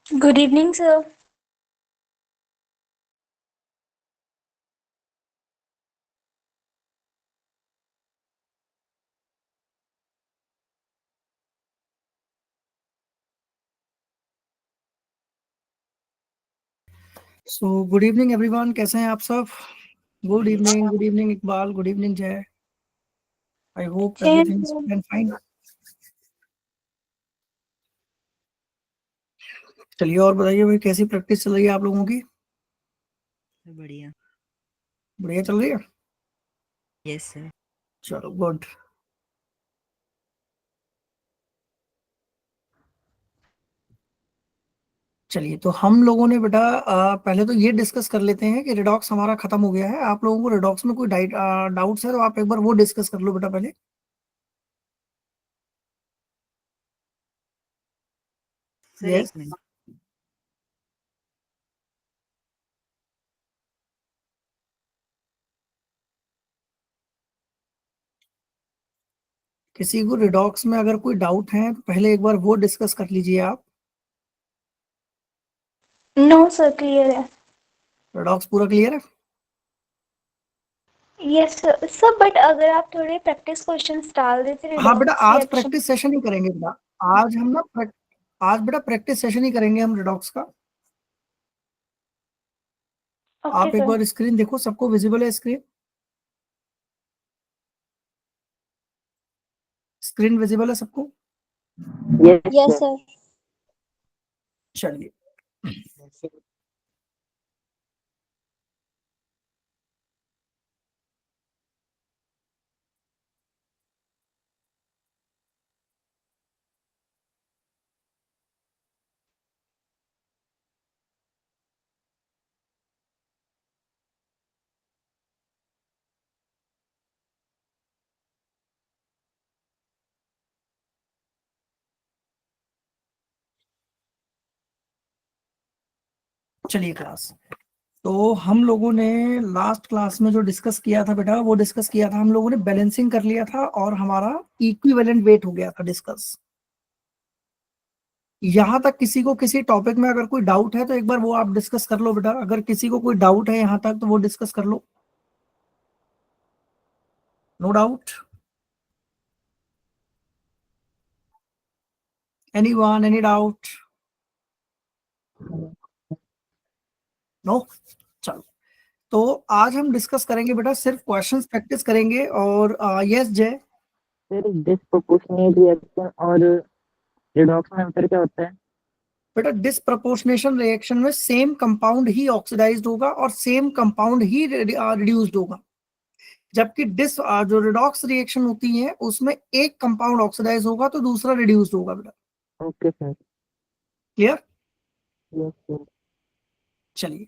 Good evening, sir. So good evening everyone, कैसे हैं आप सब? Good evening Iqbal, good evening Jay. I hope everything is fine. चलिए और बताइए भाई, कैसी प्रैक्टिस चल रही है आप लोगों की? बढ़िया बढ़िया चल रही है। Yes sir. चलो गुड। चलिए तो हम लोगों ने बेटा पहले तो ये डिस्कस कर लेते हैं कि रिडॉक्स हमारा खत्म हो गया है। आप लोगों को रिडॉक्स में कोई डाउट्स है तो आप एक बार वो डिस्कस कर लो बेटा पहले। सर यस, एक मिनट। किसी को रिडॉक्स में अगर कोई डाउट है तो पहले एक बार वो डिस्कस कर लीजिए आप। No, sir, clear है. रिडॉक्स पूरा क्लियर है? Yes, sir. Sir, but अगर आप थोड़े प्रैक्टिस क्वेश्चंस डाल देते हाँ बेटा, रिडॉक्स आज रिएक्शन. प्रैक्टिस सेशन ही करेंगे बेटा। आज हम ना आज बेटा प्रैक्टिस सेशन ही करेंगे हम रिडॉक्स का। ओके आप एक सर. बार स्क्रीन देखो, सबको विजिबल है स्क्रीन? स्क्रीन विजिबल है सबको? Yes sir. चलिए चलिए क्लास। तो हम लोगों ने लास्ट क्लास में जो डिस्कस किया था बेटा, वो डिस्कस किया था हम लोगों ने, बैलेंसिंग कर लिया था और हमारा इक्विवेलेंट वेट हो गया था डिस्कस। यहाँ तक किसी को किसी टॉपिक में अगर कोई डाउट है तो एक बार वो आप डिस्कस कर लो बेटा। अगर किसी को कोई डाउट है यहाँ तक तो वो डिस्कस कर लो। No doubt? Anyone, any doubt? No? चलो तो आज हम डिस्कस करेंगे बेटा, सिर्फ क्वेश्चंस प्रैक्टिस करेंगे। और यस जय। सर डिस्प्रोपोर्शनेट रिएक्शन और रिडॉक्स में अंतर क्या होता है? बेटा डिसप्रपोर्शनेशन रिएक्शन में सेम कंपाउंड ही ऑक्सीडाइज्ड होगा और सेम कंपाउंड ही रिड्यूस्ड होगा, जबकि जो रिडॉक्स रिएक्शन होती है उसमें एक कंपाउंड ऑक्सीडाइज होगा तो दूसरा रिड्यूस्ड होगा बेटा। Okay sir. Clear? Yes sir. चलिए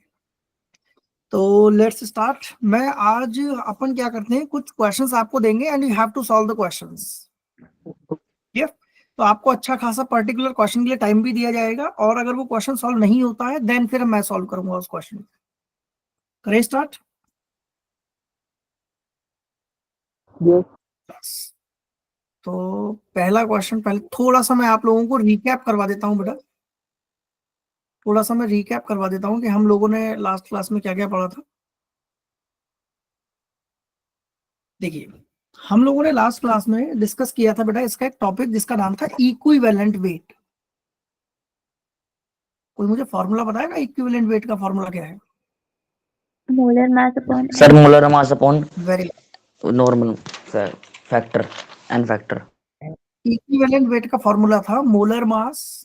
तो लेट्स स्टार्ट। मैं आज अपन क्या करते हैं, कुछ क्वेश्चंस आपको देंगे and you have to solve the questions. Clear? तो आपको अच्छा खासा पर्टिकुलर क्वेश्चन के लिए टाइम भी दिया जाएगा, और अगर वो क्वेश्चन सॉल्व नहीं होता है देन फिर मैं सॉल्व करूंगा उस क्वेश्चन। करें स्टार्ट? यस तो पहला क्वेश्चन, पहले थोड़ा सा मैं आप लोगों को रिकैप करवा देता हूँ बेटा। थोड़ा सा मैं रिकैप करवा देता हूँ कि हम लोगों ने लास्ट क्लास में क्या क्या पढ़ा था। देखिए हम लोगों ने लास्ट क्लास में डिस्कस किया था बेटा इसका एक टॉपिक जिसका नाम था इक्विवेलेंट वेट। कोई मुझे फॉर्मूला बताएगा इक्विवेलेंट वेट का फॉर्मूला क्या है? Molar mass upon sir molar mass upon very normal factor n factor. Equivalent weight का फॉर्मूला था molar mass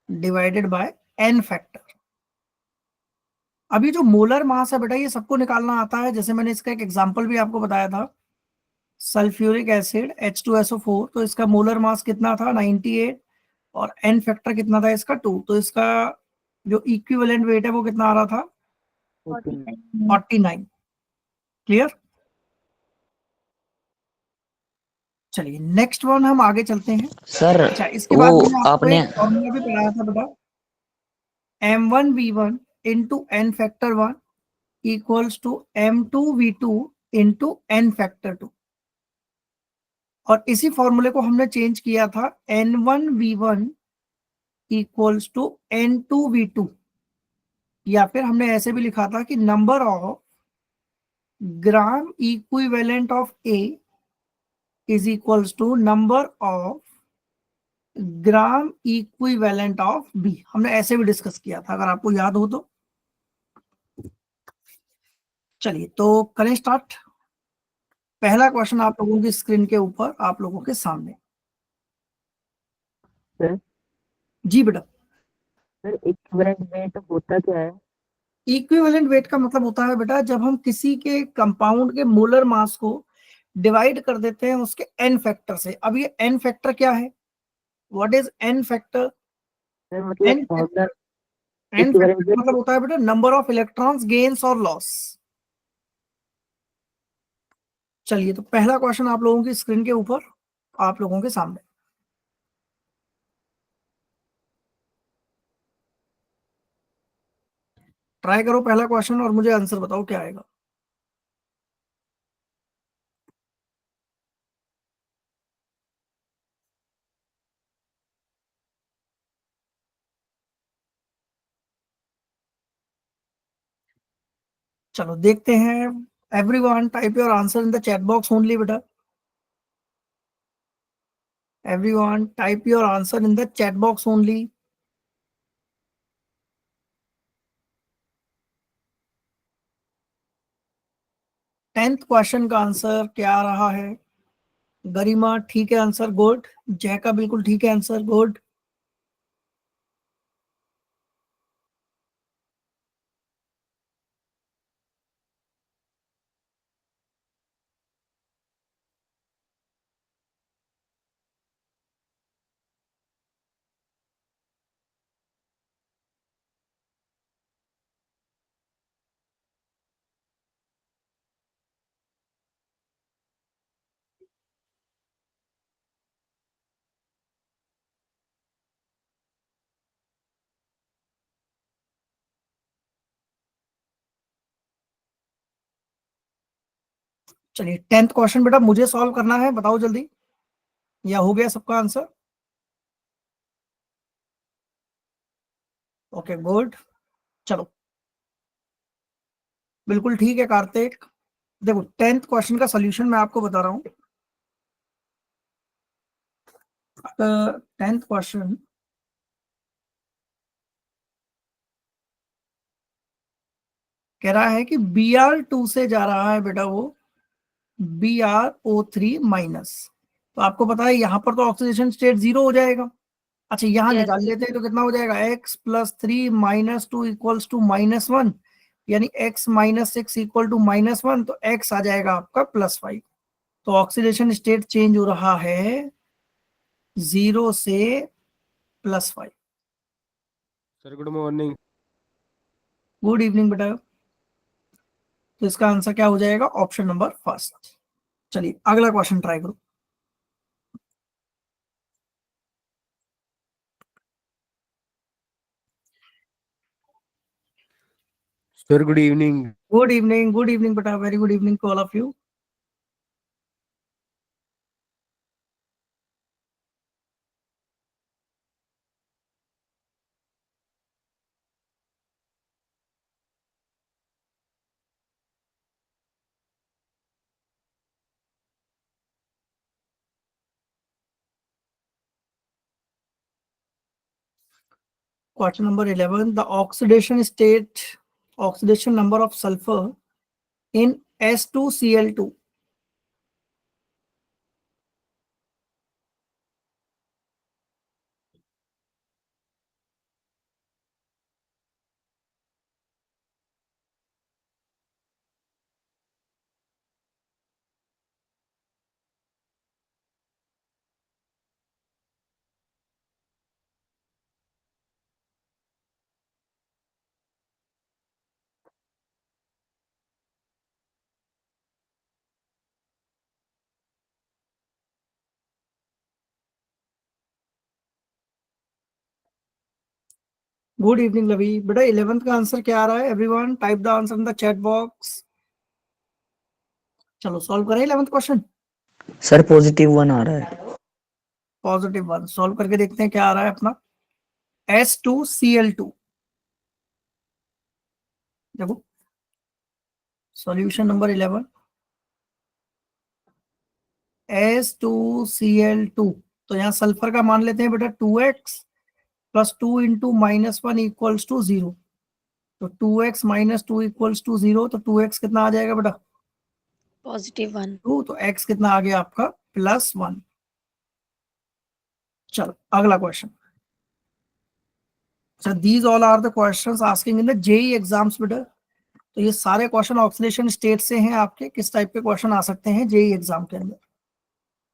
divided by n factor. अभी जो मोलर मास है बेटा ये सबको निकालना आता है। जैसे मैंने इसका एक एग्जांपल भी आपको बताया था, सल्फ्यूरिक एसिड H2SO4, तो इसका मोलर मास कितना था 98 और एन फैक्टर कितना था इसका 2। तो इसका जो इक्विवेलेंट वेट है वो कितना आ रहा था 49। क्लियर? चलिए नेक्स्ट वन हम आगे चलते हैं। सर अच्छा इसके वो बाद मैंने आपको आपने एक फॉर्मूला भी पढ़ाया था बेटा, M1V1 into n factor 1 equals to M2V2 into n factor 2। और इसी फॉर्मूले को हमने चेंज किया था N1V1 इक्वल्स टू N2V2, या फिर हमने ऐसे भी लिखा था कि number of gram equivalent of A is equals to number of gram equivalent of B. हमने ऐसे भी डिस्कस किया था, अगर आपको याद हो तो। चलिए तो करें स्टार्ट। पहला क्वेश्चन आप लोगों की स्क्रीन के ऊपर, आप लोगों के सामने। सर जी बेटा। सर इक्विवेलेंट वेट होता क्या है? इक्विवेलेंट वेट का मतलब होता है बेटा, जब हम किसी के कंपाउंड के मोलर मास को डिवाइड कर देते हैं उसके एन फैक्टर से। अब ये एन फैक्टर क्या है? What is N factor? Sir मतलब N formula N equivalent factor weight. मतलब होता है बेटा नंबर ऑफ इलेक्ट्रॉन्स गेन्स और लॉस। चलिए तो पहला क्वेश्चन आप लोगों की स्क्रीन के ऊपर, आप लोगों के सामने। ट्राई करो पहला क्वेश्चन और मुझे आंसर बताओ क्या आएगा। चलो देखते हैं। Everyone type your answer in the chat box only बेटा। Everyone type your answer in the chat box only. 10th question का आंसर क्या आ रहा है? गरिमा ठीक है आंसर, गुड। जय का बिल्कुल ठीक है आंसर, गुड। चलिए 10th क्वेश्चन बेटा मुझे सॉल्व करना है, बताओ जल्दी। या हो गया सबका आंसर? Okay good. चलो बिल्कुल ठीक है कार्तिक। देखो 10th क्वेश्चन का सॉल्यूशन मैं आपको बता रहा हूँ। 10th क्वेश्चन कह रहा है कि Br2 से जा रहा है बेटा वो BrO3 माइनस। तो आपको पता है यहाँ पर तो ऑक्सीडेशन स्टेट 0 हो जाएगा। अच्छा यहाँ Yes. निकाल लेते हैं तो कितना हो जाएगा, x+3 - 2 इक्वल्स टू -1, यानी x-6 इक्वल टू -1, तो x आ जाएगा आपका +5। तो ऑक्सीडेशन स्टेट चेंज हो रहा है 0 से +5। Sir good morning. Good evening बेटा। तो इसका आंसर क्या हो जाएगा? Option number first. चलिए अगला क्वेश्चन ट्राई करो। Sir good evening. Good evening बेटा, very good evening to all of you. Question number 11. The oxidation number of sulfur in S2Cl2. Good evening Lavi बेटा। 11th का आंसर क्या आ रहा है? Everyone type the answer in the chat box. चलो solve करें 11th question. Sir +1 आ रहा है। +1 सॉल्व करके देखते हैं क्या आ रहा है अपना। S2Cl2, देखो सॉल्यूशन नंबर 11, S2Cl2। तो यहाँ सल्फर का मान लेते हैं बेटा 2x + 2 × -1 = 0। तो 2x - 2 = 0, तो 2x कितना आ जाएगा बेटा? +1। 2, तो x कितना आ गया आपका? +1। चलो अगला क्वेश्चन। अच्छा, these all are the questions asking in the JEE exams बेटा। तो ये सारे क्वेश्चन ऑक्सीडेशन स्टेट से हैं आपके। किस टाइप के क्वेश्चन आ सकते हैं जेईई एग्जाम के अंदर?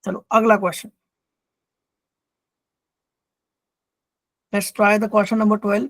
चलो अगला question, let's try the question number 12।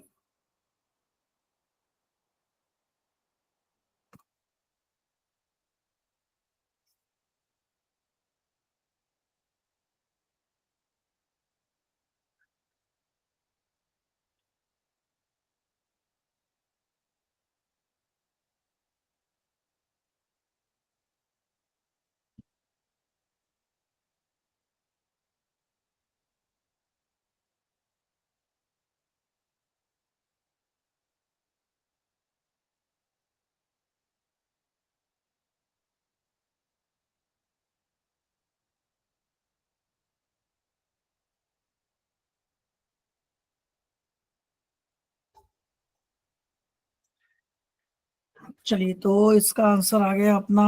चलिए, तो इसका आंसर आ गया अपना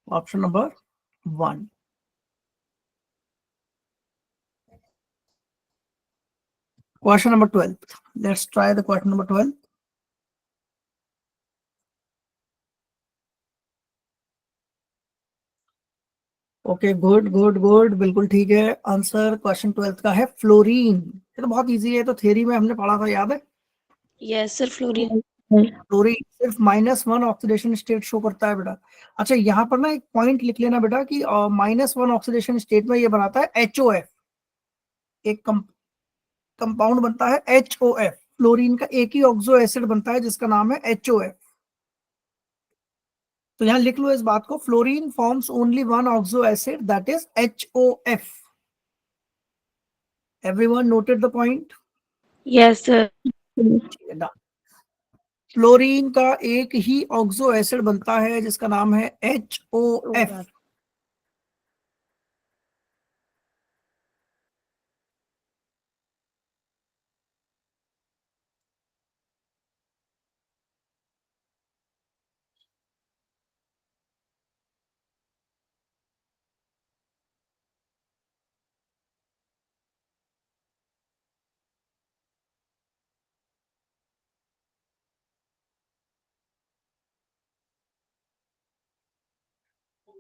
option number 1। Question number 12, let's try the question number 12। Okay, good good good, बिल्कुल ठीक है। आंसर क्वेश्चन 12 का है फ्लोरीन। ये तो बहुत इजी है, तो थ्योरी में हमने पढ़ा था, याद है? Yes sir, fluorine. फ्लोरीन सिर्फ -1 ऑक्सीडेशन स्टेट शो करता है बेटा। अच्छा, यहाँ पर ना एक पॉइंट लिख लेना बेटा कि -1 ऑक्सीडेशन स्टेट में ये बनाता है HOF। एक कंपाउंड बनता है HOF। फ्लोरीन का एक ही ऑक्सो एसिड बनता है जिसका नाम है HOF। तो यहाँ लिख लो इस बात को, fluorine forms only one oxo acid, that is HOF। Everyone noted the point? Yes sir. Fluorine का एक ही ऑक्सो एसिड बनता है जिसका नाम है HOF।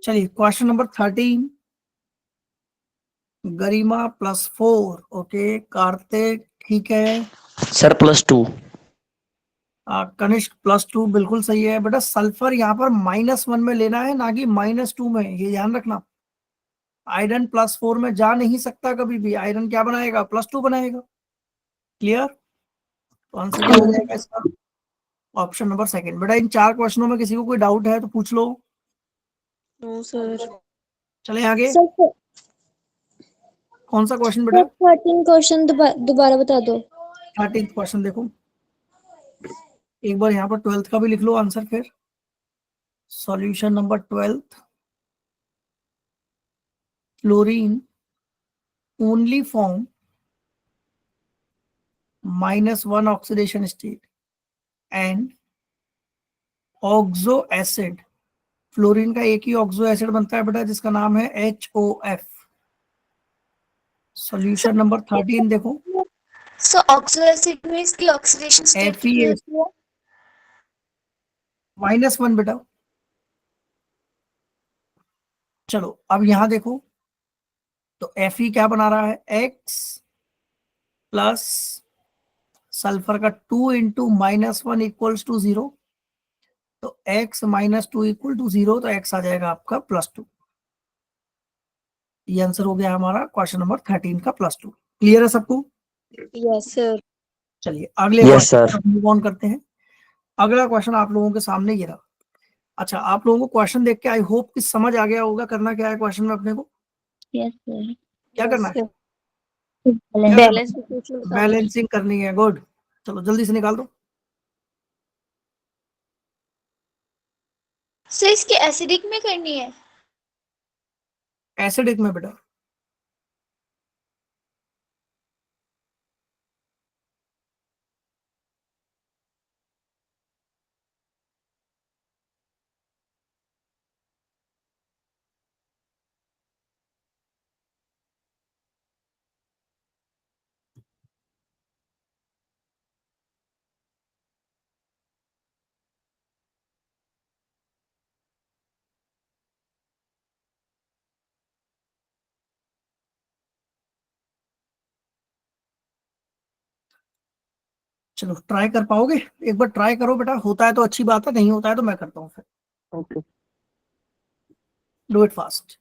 चलिए क्वेश्चन नंबर 13, गरिमा +4। ओके, कार्तिक ठीक है। सर +2। कनिष्क +2 बिल्कुल सही है बेटा। सल्फर यहाँ पर -1 में लेना है, ना कि -2 में, ये ध्यान रखना। आयरन +4 में जा नहीं सकता कभी भी। आयरन क्या बनाएगा? +2 बनाएगा। क्लियर? तो आंसर क्या हो जाएगा इसका? ऑप्शन नंबर 2 बेटा। इन 4 क्वेश्चनों में किसी को कोई डाउट है तो पूछ लो। No sir. चले आगे। सर कौन सा क्वेश्चन बेटा? 13 क्वेश्चन दोबारा बता दो। 13th क्वेश्चन देखो एक बार, यहाँ पर 12th का भी लिख लो आंसर फिर। Solution number 12, fluorine only form -1 oxidation state and oxo acid. Fluorine का एक ही ऑक्सो एसिड बनता है बेटा जिसका नाम है HOF। सॉल्यूशन नंबर 13 देखो, सो ऑक्सो एसिड में इसकी ऑक्सीडेशन स्टेट कितनी FeS होती है? -1 बेटा। चलो अब यहां देखो, तो Fe क्या बना रहा है? X प्लस सल्फर का 2 × -1 = 0। तो x - 2 = 0, तो x आ जाएगा आपका +2। ये आंसर हो गया हमारा क्वेश्चन नंबर 13 का +2। क्लियर है सबको? Yes sir. चलिए अगले yes question sir. Move on करते हैं। अगला क्वेश्चन आप लोगों के सामने ये रहा। अच्छा, आप लोगों को क्वेश्चन देख के आई होप कि समझ आ गया होगा करना क्या है क्वेश्चन में अपने को। Yes sir. क्या करना है? बैलेंस इक्वेशन बताओ। बैलेंसिंग करनी है। गुड, चलो जल्दी से निकाल दो। सर इसकी एसिडिक में करनी है। एसिडिक में बेटा। चलो ट्राई कर पाओगे? एक बार ट्राई करो बेटा, होता है तो अच्छी बात है, नहीं होता है तो मैं करता हूँ फिर। ओके। Do it fast.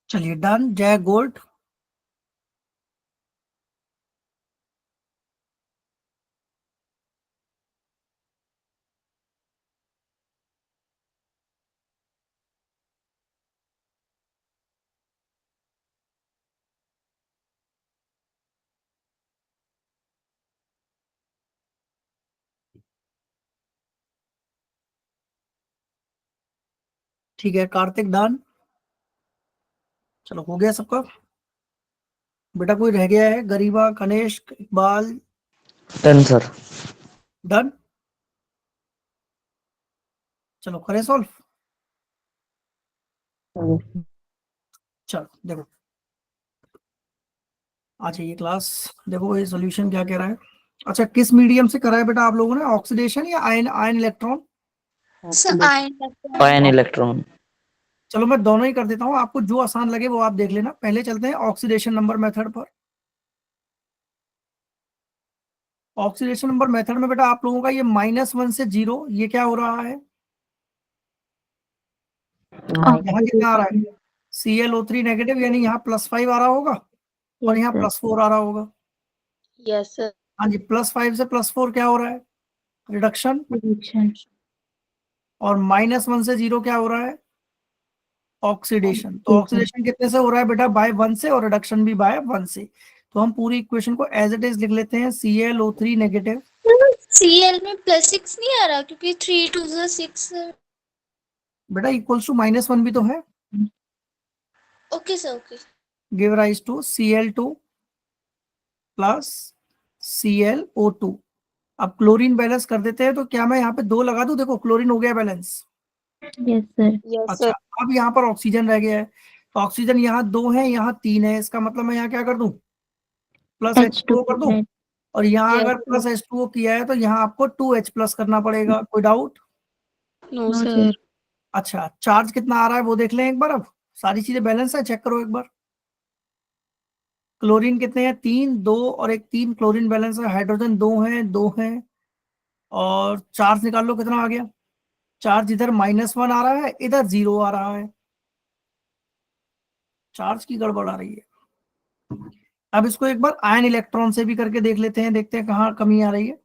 चलिए डन। जय गोल्ड। ठीक है कार्तिक डन। चलो हो गया सबका। बेटा कोई रह गया है? Gariba, Kanishk, Iqbal. Done, sir. Done. चलो करें सॉल्व। चलो देखो, आ जाइए क्लास। देखो ये सॉल्यूशन क्या कह रहा है। अच्छा, किस मीडियम से करा है बेटा आप लोगों ने? ऑक्सीडेशन या ion ion electron? Sir ion Ion electron. चलो मैं दोनों ही कर देता हूँ, आपको जो आसान लगे वो आप देख लेना। पहले चलते हैं ऑक्सीडेशन नंबर मेथड पर। ऑक्सीडेशन नंबर मेथड में बेटा आप लोगों का ये -1 से 0, ये क्या हो रहा है? यहाँ कितना आ रहा है? ClO3 नेगेटिव, यानी यहाँ +5 आ रहा होगा और यहाँ +4 आ रहा होगा। Yes sir. हाँ जी, +5 से +4 क्या हो रहा है? रिडक्शन। और -1 से 0 क्या हो रहा है? ऑक्सीडेशन। तो ऑक्सीडेशन कितने से हो रहा है बेटा? बाय 1 से, और रिडक्शन भी बाय 1 से। तो हम पूरी इक्वेशन को एज इट इज लिख लेते हैं। ClO3 negative. Cl में +6 नहीं आ रहा क्योंकि 3 2 6। बेटा इक्वल्स टू -1 भी तो है। Okay sir okay. Give rise to Cl2 plus ClO2। अब क्लोरीन बैलेंस कर देते हैं, तो क्या मैं यहाँ पे 2 लगा दूं? देखो क्लोरीन हो गया बैलेंस। यस अच्छा, अब यहाँ पर ऑक्सीजन रह गया है, तो ऑक्सीजन यहाँ 2 है, यहाँ 3 है। इसका मतलब मैं यहाँ क्या कर दूं? +H2O कर दूं। और यहाँ अगर +H2O किया है तो यहाँ आपको 2H+ करना पड़ेगा। कोई डाउट? No sir. अच्छा, चार्ज कितना आ रहा है वो देख लें एक बार। अब सारी चीजें बैलेंस है, चेक करो एक बार। क्लोरीन कितने हैं? 3, 2 और एक 3 क्लोरीन बैलेंस है। हाइड्रोजन 2 है, 2 है। और चार्ज निकाल लो कितना आ गया। चार्ज इधर -1 आ रहा है, इधर 0 आ रहा है, चार्ज की गड़बड़ आ रही है। अब इसको एक बार आयन इलेक्ट्रॉन से भी करके देख लेते हैं, देखते हैं कहाँ कमी आ रही है।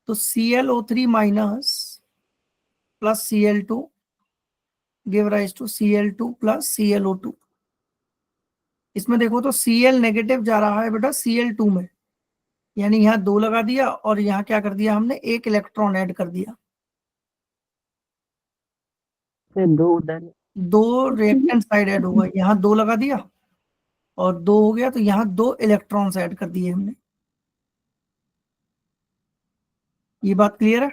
तो ClO3 minus plus Cl2 give rise to Cl2 plus ClO2। इसमें देखो तो Cl नेगेटिव जा रहा है बेटा Cl2 में, यानी यहाँ 2 लगा दिया और यहाँ क्या कर दिया हमने, 1 इलेक्ट्रॉन ऐड कर दिया। फिर 2 उधर। 2 रिएक्टेंट साइड ऐड होगा, यहाँ 2 लगा दिया और 2 हो गया, तो यहाँ 2 इलेक्ट्रॉन्स ऐड कर दिए हमने। ये बात क्लियर है?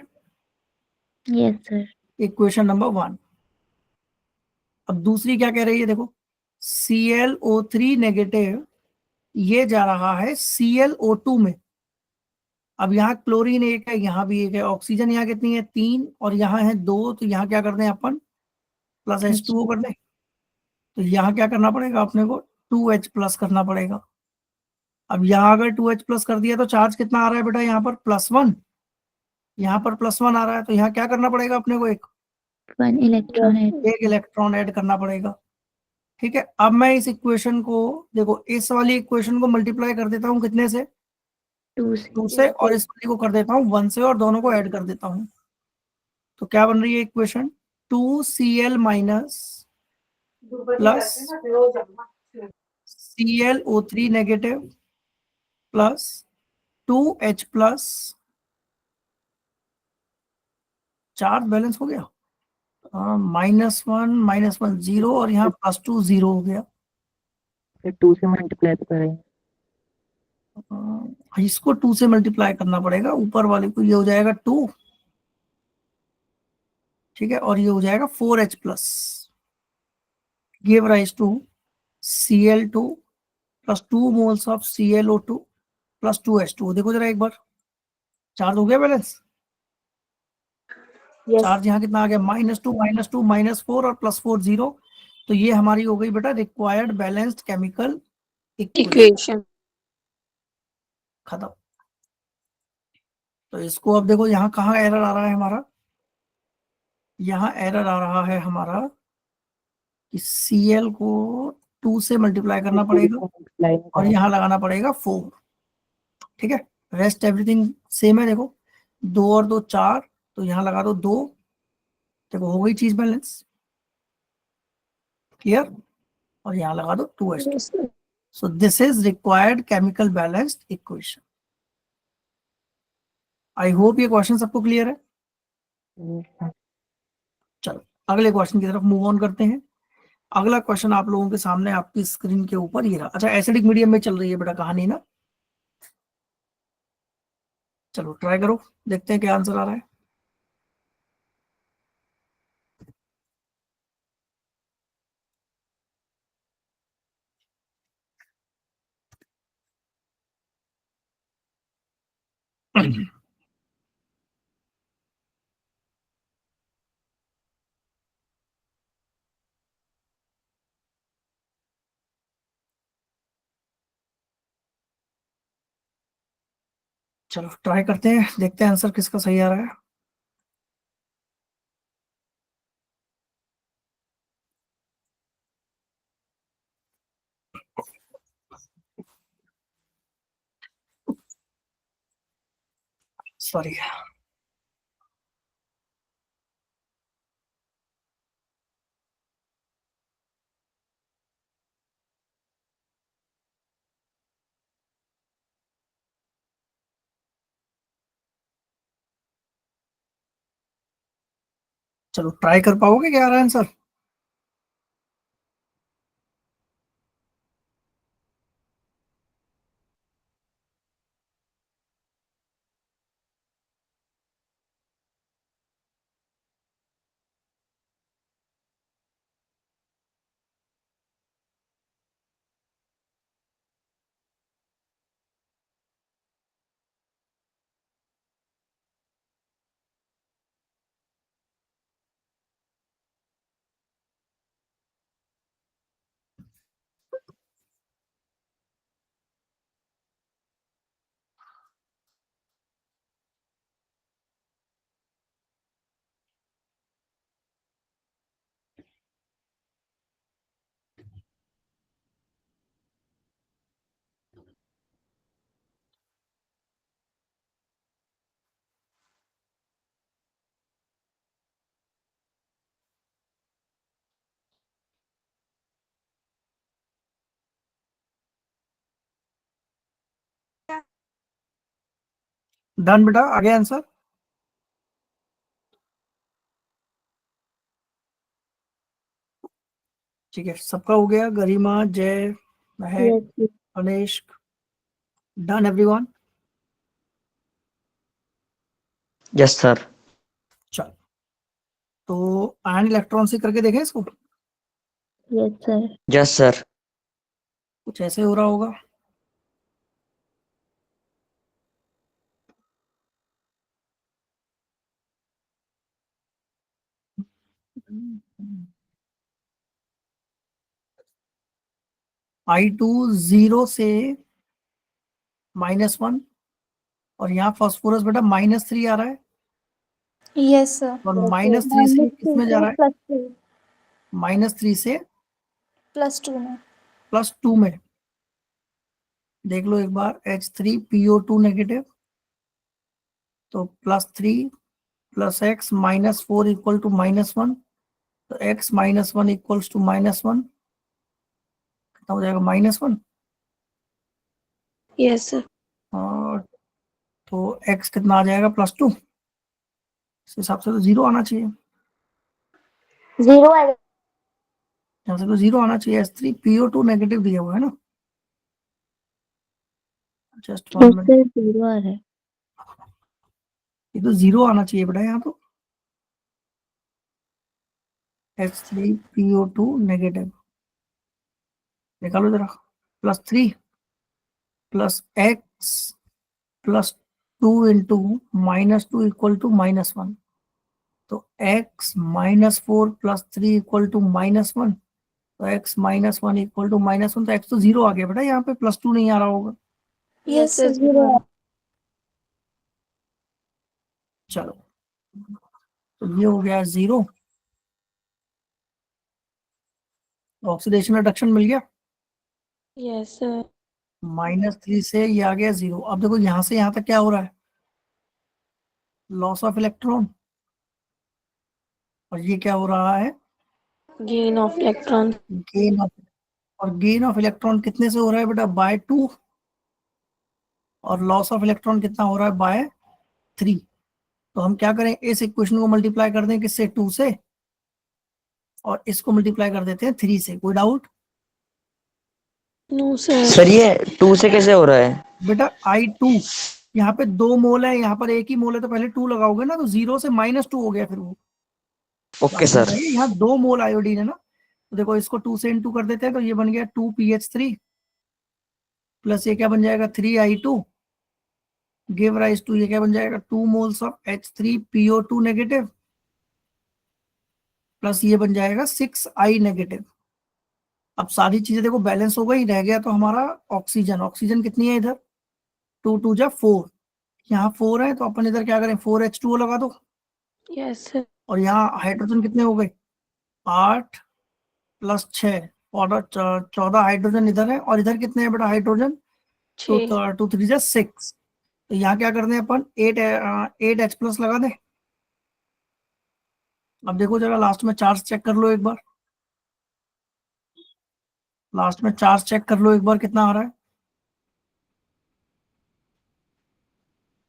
Yes, sir. Equation number 1। अब दूसरी क्या कह रही है, देखो ClO3 नेगेटिव ये जा रहा है ClO2 में। अब यहाँ क्लोरीन 1 है, यहाँ भी 1 है, ऑक्सीजन यहाँ कितनी है, 3, और यहाँ है 2, तो यहाँ क्या कर दें अपन, प्लस H2O कर दें। तो यहाँ क्या करना पड़ेगा अपने को, 2H प्लस करना पड़ेगा। अब यहाँ अगर 2H प्लस कर दिया तो चार्ज कितना आ रहा है बेटा, यहाँ पर +1, यहाँ पर +1 आ रहा है, तो यहाँ क्या करना पड़ेगा अपने को, 1 electron add. एक इलेक्ट्रॉन ऐड करना पड़ेगा। ठीक है, अब मैं इस इक्वेशन को, देखो इस वाली इक्वेशन को मल्टीप्लाई कर देता हूँ कितने से, 2 से. 2 से, और इस वाली को कर देता हूँ 1 से, और दोनों को ऐड कर देता हूँ। तो क्या बन रही है equation, 2Cl minus plus ClO3 negative plus 2H plus, charge balance हो गया, -1 0, और यहाँ +2 0 हो गया। फिर 2 से मल्टीप्लाई करेंगे। इसको 2 से मल्टीप्लाई करना पड़ेगा, ऊपर वाले को, ये हो जाएगा 2, ठीक है, और ये हो जाएगा 4H plus, give rise to Cl2 plus 2 moles of ClO2 plus 2H2। देखो जरा एक बार, चार्ज हो गया बैलेंस। Yes. चार्ज यहाँ कितना आ गया, -2 -4 और +4 0। तो ये हमारी हो गई बेटा रिक्वायर्ड बैलेंस्ड केमिकल इक्वेशन। खत्म। तो इसको अब देखो यहाँ कहाँ एरर आ रहा है हमारा, यहाँ एरर आ रहा है हमारा कि Cl को 2 से मल्टीप्लाई करना पड़ेगा और यहाँ लगाना पड़ेगा 4। ठीक है, रेस्ट एवरीथिंग सेम है। देखो 2 और 2 4, तो यहाँ लगा दो 2, देखो हो गई चीज बैलेंस, क्लियर, और यहाँ लगा दो 2H2। So this is required chemical balanced equation. I hope ये क्वेश्चन सबको क्लियर है। चलो अगले क्वेश्चन की तरफ मूव ऑन करते हैं। अगला क्वेश्चन आप लोगों के सामने आपकी स्क्रीन के ऊपर ये रहा। अच्छा, एसिडिक मीडियम में चल रही है बेटा कहानी ना, चलो ट्राई करो, देखते हैं क्या आंसर आ रहा है। चलो ट्राई करते हैं, देखते हैं आंसर किसका सही आ रहा है। सॉरी, चलो ट्राई कर पाओगे क्या आ रहा है आंसर। डन बेटा, आगे आंसर। ठीक है, सबका हो गया, गरिमा, जय, महक, Anesh, done everyone. Yes sir. चल, तो आयन इलेक्ट्रॉन से करके देखें इसको। Yes sir. Yes sir. कुछ ऐसे हो रहा होगा। I2 0 से -1, और यहाँ फास्फोरस बेटा -3 आ रहा है, Yes, sir. और -3 से किसमें जा रहा है? +2. -3 से +2 में. +2 में। देख लो एक बार, H3PO2 नेगेटिव, तो +3 + x -4 इक्वल टू -1, तो x -1 इक्वल्स टू -1, कितना हो जाएगा? -1। Yes, sir. और तो x कितना आ जाएगा? +2। इस हिसाब से तो 0 आना चाहिए, 0 आएगा. यहाँ से तो 0 आना चाहिए। H3PO2 नेगेटिव दिया हुआ है ना, जस्ट 1 मिनट, सर 0 आ रहा है। ये तो 0 आना चाहिए बेटा यहाँ तो। H3PO2 नेगेटिव निकालो जरा, +3 + x +2 इंटू -2 इक्वल टू -1, तो x -4 + 3 इक्वल टू -1, तो x -1 इक्वल टू -1, तो x तो 0 आ गया बेटा, यहाँ पे +2 नहीं आ रहा होगा। Yes, sir. 0. चलो, तो ये हो गया 0, ऑक्सीडेशन रिडक्शन मिल गया। Yes, sir. -3 से ये आ गया 0। अब देखो यहाँ से यहाँ तक क्या हो रहा है? लॉस ऑफ इलेक्ट्रॉन, और ये क्या हो रहा है? Gain of electron. Gain of, और गेन ऑफ इलेक्ट्रॉन कितने से हो रहा है बेटा? बाय 2, और लॉस ऑफ इलेक्ट्रॉन कितना हो रहा है? बाय 3। तो हम क्या करें, इस इक्वेशन को मल्टीप्लाई कर दें किससे? 2 से, और इसको मल्टीप्लाई कर देते हैं 3 से। कोई डाउट? No, sir. सर ये 2 से कैसे हो रहा है? बेटा I2, यहाँ पे 2 मोल है, यहाँ पर 1 ही मोल है, तो पहले 2 लगाओगे ना, तो 0 से -2 हो गया फिर वो। ओके बात समझ सर। आई? यहाँ 2 मोल आयोडीन है ना, तो देखो इसको 2 से इंटू कर देते हैं, तो ये बन गया 2PH3 प्लस ये क्या बन जाएगा? 3I2 गिव राइज टू, ये क्या बन जाएगा? 2 moles of H3PO2 negative, plus ये बन जाएगा 6I नेगेटिव। अब सारी चीजें देखो बैलेंस हो गई, रह गया तो हमारा ऑक्सीजन। ऑक्सीजन कितनी है इधर? 2 2 जा 4, यहाँ 4 है, तो अपन इधर क्या करें? 4H2O लगा दो, Yes, sir. और यहाँ हाइड्रोजन कितने हो गए? 8 + 6, और 14 हाइड्रोजन इधर है, और इधर कितने हैं बेटा हाइड्रोजन? 2 6. 2 3 जा 6, तो यहाँ क्या करते हैं अपन? 8H+ लगा दें। अब देखो जरा लास्ट में चार्ज चेक कर लो एक बार, लास्ट में चार्ज चेक कर लो एक बार, कितना आ रहा है?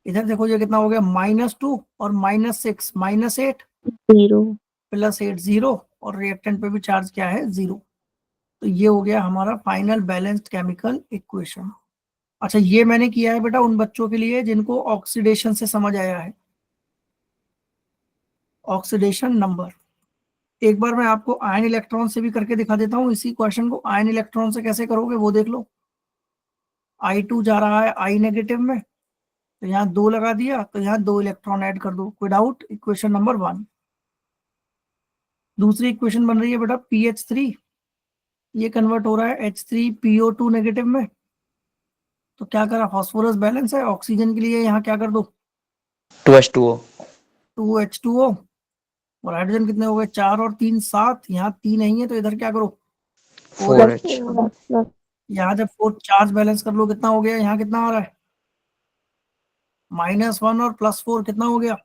इधर देखो ये कितना हो गया? -2 और -6, -8 0 +8 0, और रिएक्टेंट पे भी चार्ज क्या है? 0। तो ये हो गया हमारा फाइनल बैलेंस्ड केमिकल इक्वेशन। अच्छा, ये मैंने किया है बेटा उन बच्चों के लिए जिनको ऑक्सीडेशन से समझ आया है, ऑक्सीडेशन नंबर। एक बार मैं आपको आयन इलेक्ट्रॉन से भी करके दिखा देता हूँ इसी क्वेश्चन को। आयन इलेक्ट्रॉन से कैसे करोगे वो देख लो। I2 जा रहा है I नेगेटिव में, तो यहाँ 2 लगा दिया, तो यहाँ 2 इलेक्ट्रॉन ऐड कर दो। कोई डाउट? Equation number 1। दूसरी इक्वेशन बन रही है बेटा PH3, ये कन्वर्ट हो रहा है H3PO2 नेगेटिव में, तो क्या करा? फास्फोरस बैलेंस है, ऑक्सीजन के लिए यहाँ क्या कर दो? 2H2O। 2H2O, और हाइड्रोजन कितने हो गए? 4 और 3 7, यहाँ 3 नहीं है, तो इधर क्या करो? 4H। यहाँ जब 4 चार्ज बैलेंस कर लो, कितना हो गया? यहाँ कितना आ रहा है? -1 और +4 कितना हो गया?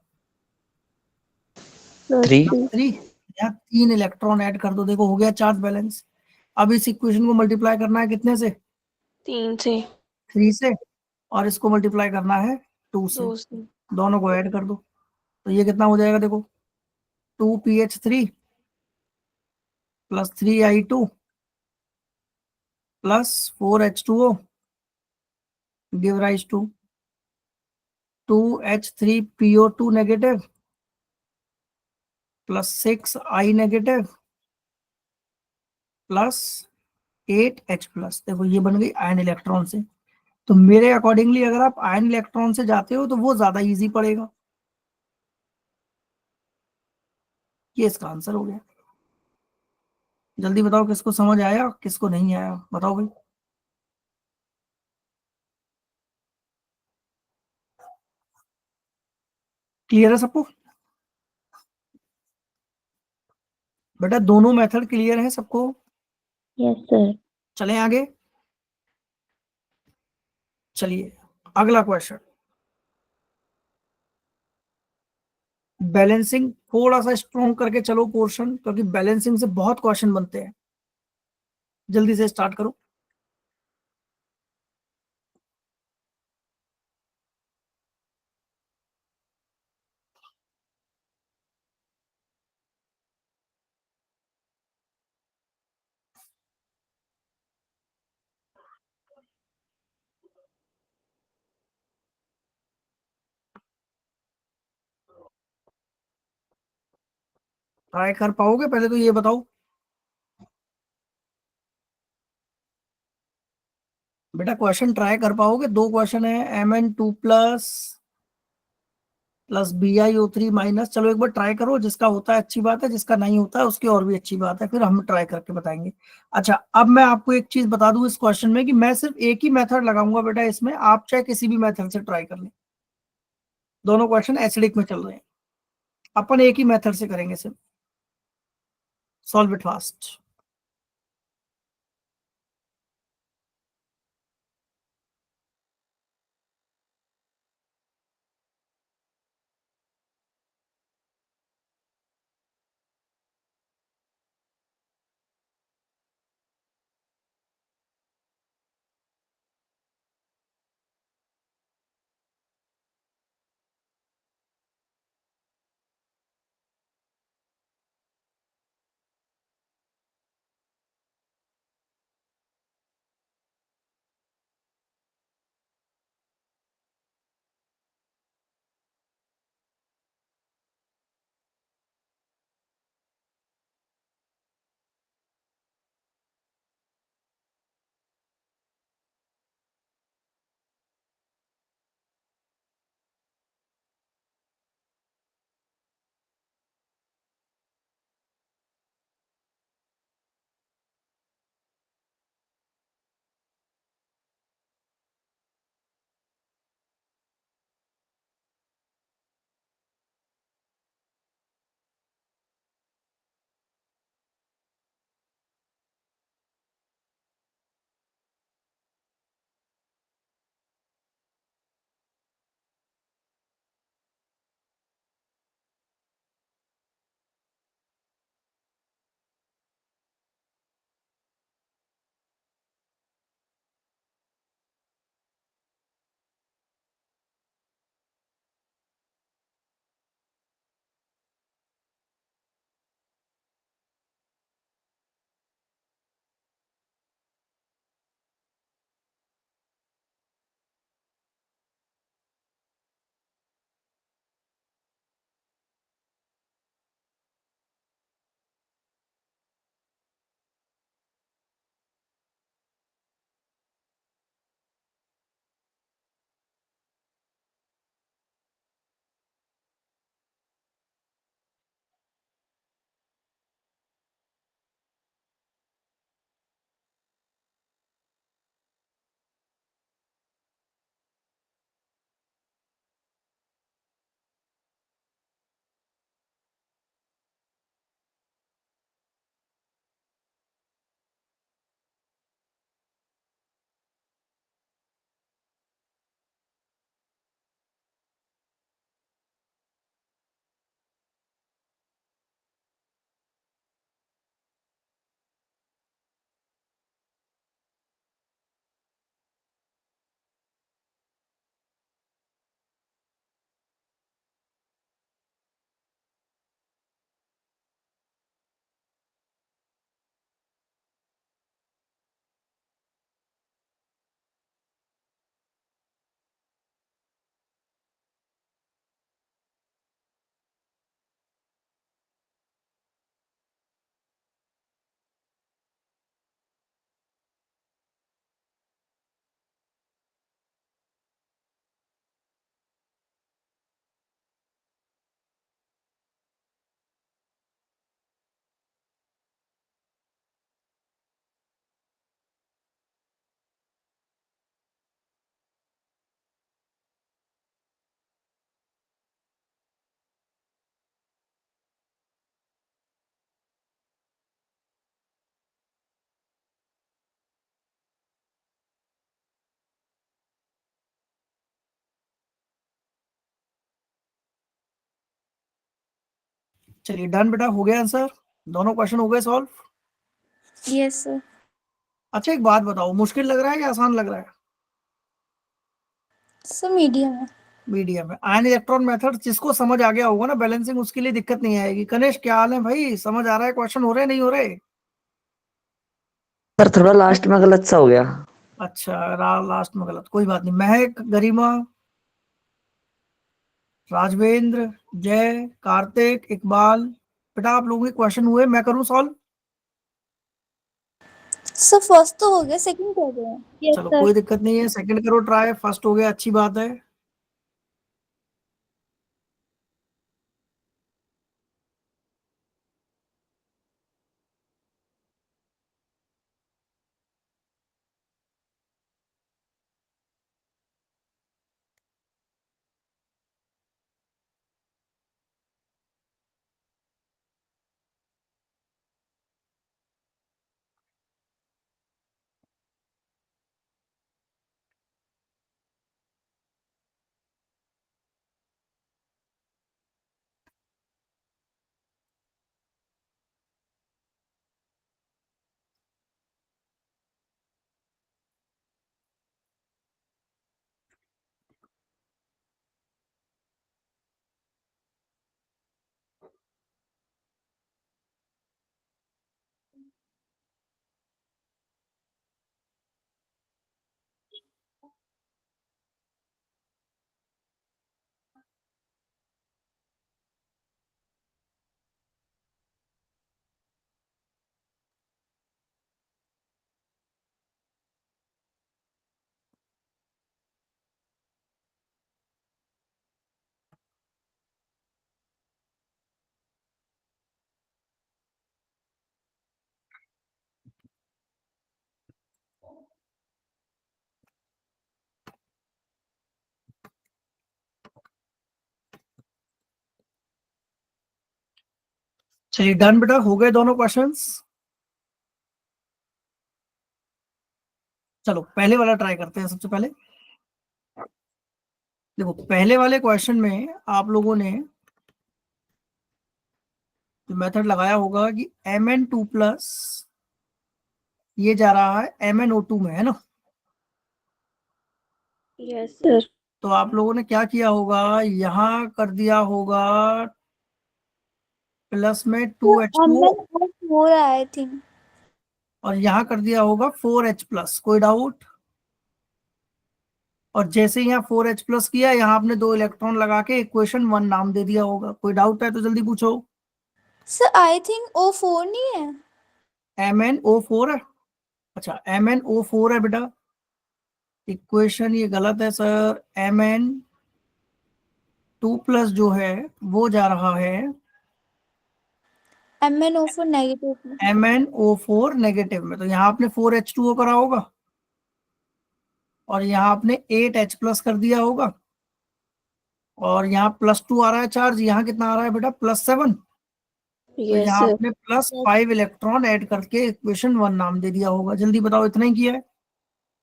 3। 3। यहाँ 3 इलेक्ट्रॉन ऐड कर दो, देखो हो गया चार्ज बैलेंस। अब इस इक्वेशन को मल्टीप्लाई करना है कितने से? 3 से. 3 से, और इसको मल्टीप्लाई करना है 2 से, 2 से। दोनों को ऐड कर दो तो ये कितना हो जाएगा देखो, 2PH3 plus 3I2 plus 4H2O give rise to 2H3PO2 negative plus 6I negative plus 8H plus. देखो ये बन गई आयन इलेक्ट्रॉन से। तो मेरे अकॉर्डिंगली अगर आप आयन इलेक्ट्रॉन से जाते हो तो वो ज्यादा इजी पड़ेगा। ये इसका आंसर हो गया। जल्दी बताओ किसको समझ आया किसको नहीं आया, बताओ भाई। क्लियर है सबको? बेटा दोनों मेथड क्लियर है सबको? Yes sir. चलें आगे। चलिए अगला क्वेश्चन। बैलेंसिंग थोड़ा सा स्ट्रॉन्ग करके चलो पोर्शन, क्योंकि बैलेंसिंग से बहुत क्वेश्चन बनते हैं। जल्दी से स्टार्ट करो। ट्राई कर पाओगे पहले तो ये बताओ। बेटा क्वेश्चन ट्राई कर पाओगे? दो क्वेश्चन है, Mn2 प्लस BiO3 माइनस। चलो एक बार ट्राई करो, जिसका होता है अच्छी बात है, जिसका नहीं होता है उसकी और भी अच्छी बात है, फिर हम ट्राई करके बताएंगे। अच्छा अब मैं आपको एक चीज बता दूं इस क्वेश्चन में कि मैं सिर्फ एक ही मेथड लगाऊंगा बेटा इसमें, आप चाहे किसी भी मेथड से ट्राई कर लें। दोनों क्वेश्चन एसिडिक में चल रहे हैं, अपन एक ही मेथड से करेंगे सिर्फ। Solve it fast. चलिए डन बेटा, हो गया आंसर, दोनों क्वेश्चन हो गए सॉल्व। Yes, sir. अच्छा एक बात बताओ, मुश्किल लग रहा है या आसान लग रहा है? So medium है। मीडियम है। आयन इलेक्ट्रॉन मेथड जिसको समझ आ गया होगा ना बैलेंसिंग, उसके लिए दिक्कत नहीं आएगी। कनेश क्या हाल है भाई, समझ आ रहा है क्वेश्चन, हो रहे नहीं हो रहे? सर थोड़ा लास्ट में गलत सा हो गया। अच्छा लास्ट में गलत, कोई बात नहीं। महक, गरिमा, राजवेंद्र, जय, कार्तिक, इकबाल, बेटा आप लोगों के क्वेश्चन हुए, मैं करूं सॉल्व? So first तो हो गया, second कर रहे हैं। Yes, चलो sir. कोई दिक्कत नहीं है, सेकंड करो ट्राई, फर्स्ट हो गया, अच्छी बात है। चलिए डन बेटा, हो गए दोनों क्वेश्चंस। चलो पहले वाला ट्राई करते हैं सबसे पहले। देखो पहले वाले क्वेश्चन में आप लोगों ने मेथड लगाया होगा कि Mn2+ ये जा रहा है MnO2 में, है ना? Yes, sir. तो आप लोगों ने क्या किया होगा, यहाँ कर दिया होगा प्लस में 2H2O, MnO4 I think. और यहाँ कर दिया होगा 4H+। कोई डाउट? और जैसे यहाँ 4H+ किया, यहाँ आपने 2 इलेक्ट्रॉन लगा के इक्वेशन 1 नाम दे दिया होगा। कोई डाउट है तो जल्दी पूछो। Sir, I think O4 नहीं है। MnO4 है? अच्छा MnO4 है बेटा, इक्वेशन ये गलत है सर। Mn2+ जो है वो जा रहा है MnO4 नेगेटिव में। MnO4 नेगेटिव में। तो यहाँ आपने 4H2O करा होगा, और यहाँ आपने 8H+ कर दिया होगा, और यहाँ +2 आ रहा है चार्ज, यहाँ कितना आ रहा है बेटा, +7। तो Yes, यहाँ sir. आपने +5 इलेक्ट्रॉन ऐड करके इक्वेशन 1 नाम दे दिया होगा। जल्दी बताओ, इतना ही किया है?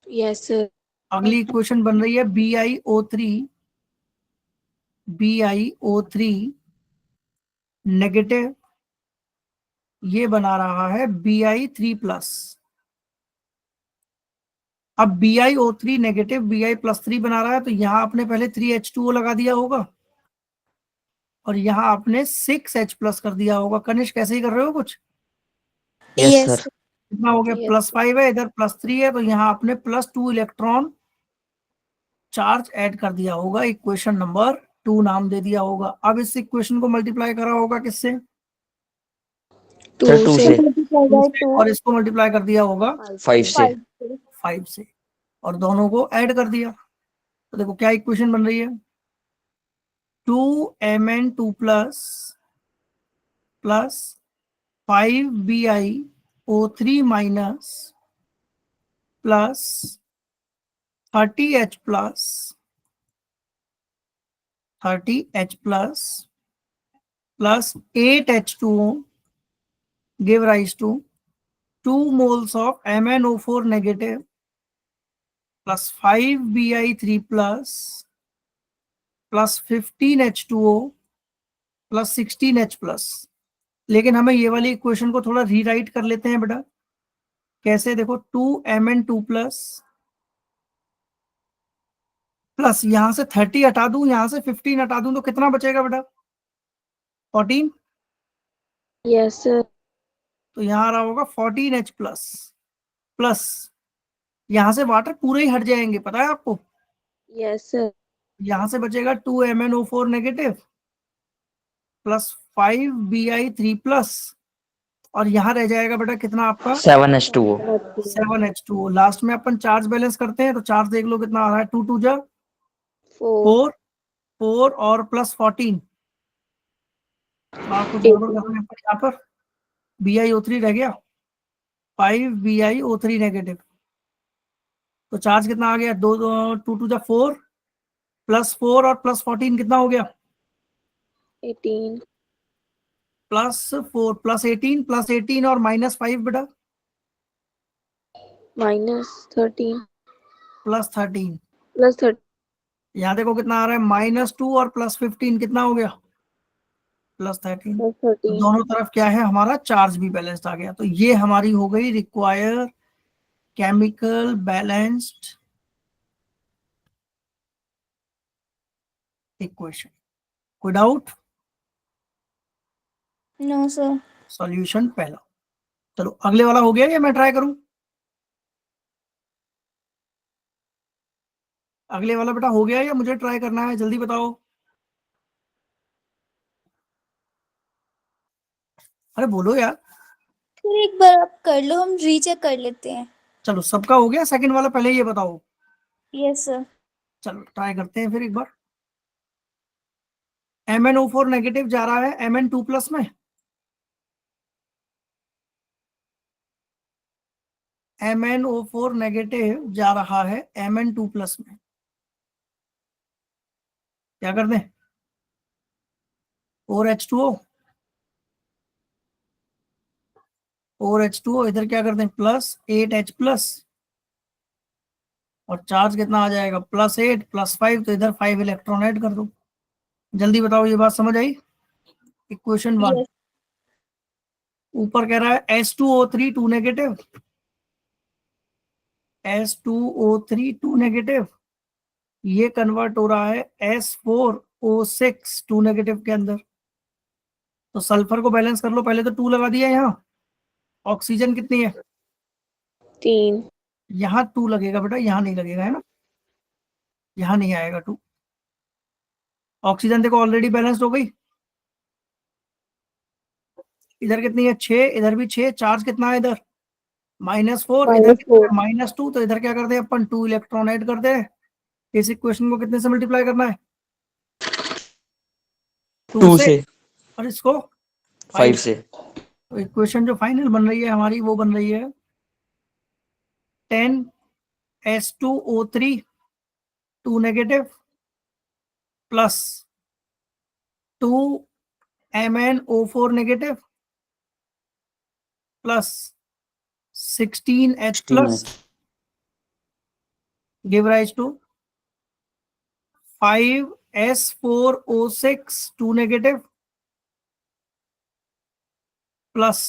Yes, sir. अगली इक्वेशन बन रही है BiO3 नेगेटिव, ये बना रहा है Bi3+। अब BiO3 नेगेटिव Bi+3 बना रहा है, तो यहाँ आपने पहले 3H2O लगा दिया होगा, और यहाँ आपने 6H+ कर दिया होगा। कनिष्क कैसे ही कर रहे हो कुछ? Yes Yes, sir. sir. कितना हो गया, Yes. +5 है, इधर +3 है, तो यहाँ आपने +2 इलेक्ट्रॉन चार्ज ऐड कर दिया होगा, इक्वेशन नंबर 2 नाम दे दिया होगा। अब इस इक्वेशन को मल्टीप्लाई करा होगा किससे? सर 2 से। 2 से, और इसको मल्टीप्लाई कर दिया होगा 5 से। 5 से, और दोनों को ऐड कर दिया। तो देखो क्या इक्वेशन बन रही है, 2Mn2+ plus 5BiO3 minus plus 30H plus plus 8H2O give rise to 2 moles of MnO4 negative plus 5Bi3 plus 15H2O plus 16H plus. लेकिन हमें ये वाली इक्वेशन को थोड़ा रीराइट कर लेते हैं बेटा। कैसे? देखो 2mn2 प्लस यहां से 30 हटा दूं, यहां से 15 हटा दूं, तो कितना बचेगा बेटा? 14। Yes, sir. तो यहां आ रहा होगा 14H प्लस प्लस यहां से वाटर पूरे ही हट जाएंगे, पता है आपको। Yes, sir. यहां से बचेगा 2MnO4 negative plus 5Bi3 plus, और यहाँ रह जाएगा बेटा कितना आपका? 7H2O। 7H2O। लास्ट में अपन चार्ज बैलेंस करते हैं, तो चार्ज देख लो कितना आ रहा है। 2 2 जा 4. 4, 4 और प्लस 14। थोड़ा कुछ गड़बड़ कर रहे हैं यहाँ पर। BiO3 रह गया, 5BiO3 नेगेटिव। तो चार्ज कितना आ गया? 2 2 2 जा 4 प्लस 4 और प्लस 14 कितना हो गया? 18. प्लस 4 प्लस 18 और माइनस 5 बेटा -13. प्लस 13। +13. यहाँ देखो कितना आ रहा है, -2 और प्लस 15 कितना हो गया? प्लस 13। तो +13. दोनों तरफ क्या है, हमारा चार्ज भी बैलेंस्ड आ गया। तो ये हमारी हो गई रिक्वायर केमिकल बैलेंस्ड इक्वेशन। कोई डाउट? No, sir. सॉल्यूशन पहला। चलो अगले वाला हो गया या मैं ट्राई करूं? अगले वाला बेटा हो गया या मुझे ट्राई करना है? जल्दी बताओ। अरे बोलो यार। फिर एक बार आप कर लो, हम रीचेक कर लेते हैं। चलो सबका हो गया, सेकंड वाला पहले ये बताओ। Yes sir. चलो ट्राई करते हैं फिर एक बार। MnO4 नेगेटिव जा रहा है Mn2 प्लस में, MnO4 नेगेटिव जा रहा है Mn2 प्लस में। क्या कर दें? 4H2O, 4H2O इधर क्या कर दें? प्लस 8H प्लस, और चार्ज कितना आ जाएगा? +8 +5, तो इधर 5 इलेक्ट्रॉन ऐड कर दो। जल्दी बताओ, ये बात समझ आई? Equation 1 yes. ऊपर कह रहा है S2O3 2 नेगेटिव, S2O3 2 नेगेटिव, ये कन्वर्ट हो रहा है S4O6 2 नेगेटिव के अंदर। तो सल्फर को बैलेंस कर लो, पहले तो 2 लगा दिया यहाँ। ऑक्सीजन कितनी है? 3. यहाँ 2 लगेगा बेटा, यहाँ नहीं लगेगा, है ना, यहाँ नहीं आएगा 2। ऑक्सीजन देखो ऑलरेडी बैलेंस्ड हो गई। इधर कितनी है? 6, इधर भी 6। चार्ज कितना है इधर? -4, इधर कितना है? -2। तो इधर क्या करते हैं अपन? 2 इलेक्ट्रॉन ऐड करते हैं। इस इक्वेशन को कितने से मल्टीप्लाई करना है? 2 2 से, से, और इसको 5 5 से। तो इक्वेशन जो फाइनल बन रही है हमारी, वो बन रही है 10S2O3 2 negative plus 2MnO4 negative plus 16H plus give rise to 5S4O6 2 negative plus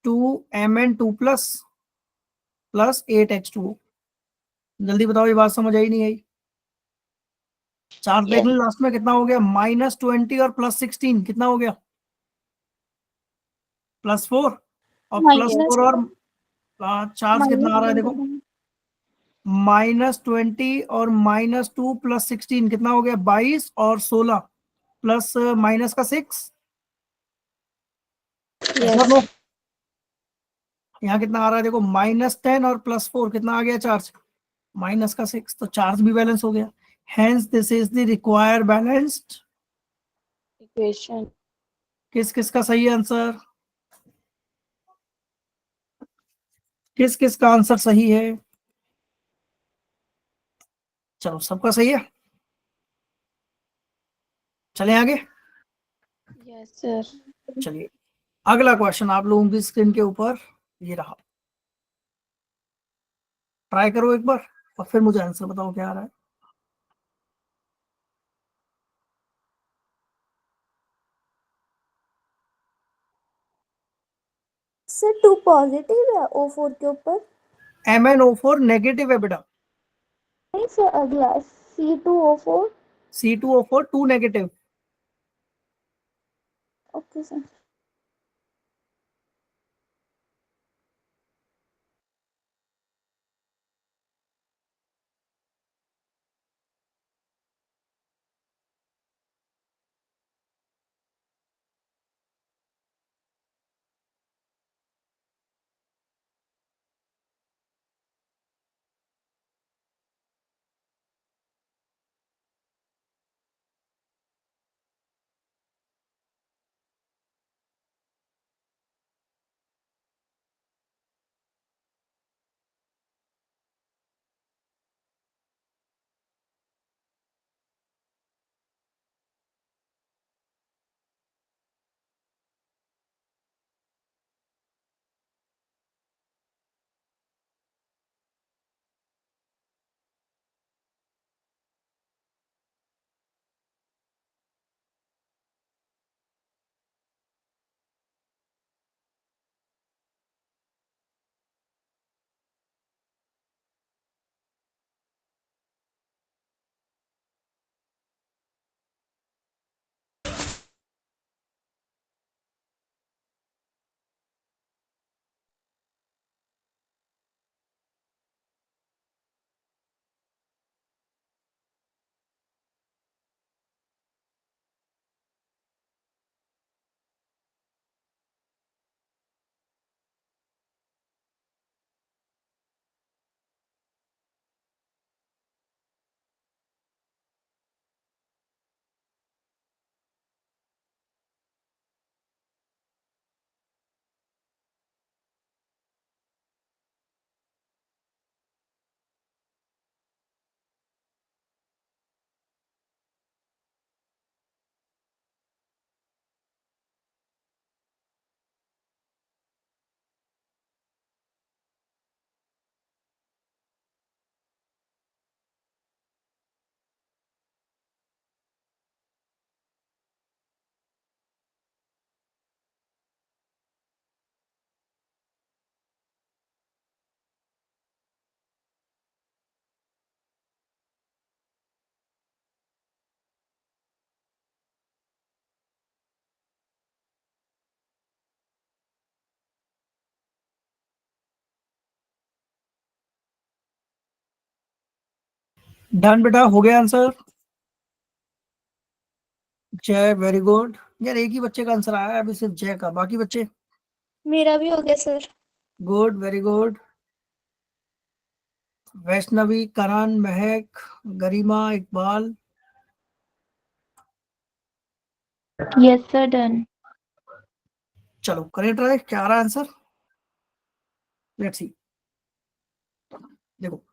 2Mn2 plus 8H2O। जल्दी बताओ, ये बात समझ आई नहीं आई? चार्ज देख लो लास्ट में कितना हो गया? -20 और +16 कितना हो गया? +4, और +4 और चार्ज कितना आ रहा है देखो? -20 और -2 +16 कितना हो गया? 22 और 16 प्लस माइनस का 6। यहाँ कितना आ रहा है देखो? -10 और +4 कितना आ गया चार्ज? -6। तो चार्ज भी बैलेंस हो गया। Hence this is the required balanced Equation. किस किस का सही आंसर? किस किस का आंसर सही है? चलो सबका सही है, चले आगे। Yes, sir. चलिए अगला क्वेश्चन आप लोगों की स्क्रीन के ऊपर ये रहा। ट्राई करो एक बार और फिर मुझे आंसर बताओ क्या आ रहा है। सर 2 पॉजिटिव है O4 के ऊपर। MnO4 नेगेटिव है बेटा, नहीं सर, अगला C2O4। C2O4 2 negative. Okay sir. Done बेटा, हो गया आंसर। जय, वेरी गुड। यार एक ही बच्चे का आंसर आया है अभी, सिर्फ जय का, बाकी बच्चे मेरा भी हो गया sir. Good, very good. Vaishnavi, Karan, Mahak, Garima, Iqbal. Yes, sir, done. चलो करें ट्राई, क्या आ रहा है आंसर, लेट्स सी। देखो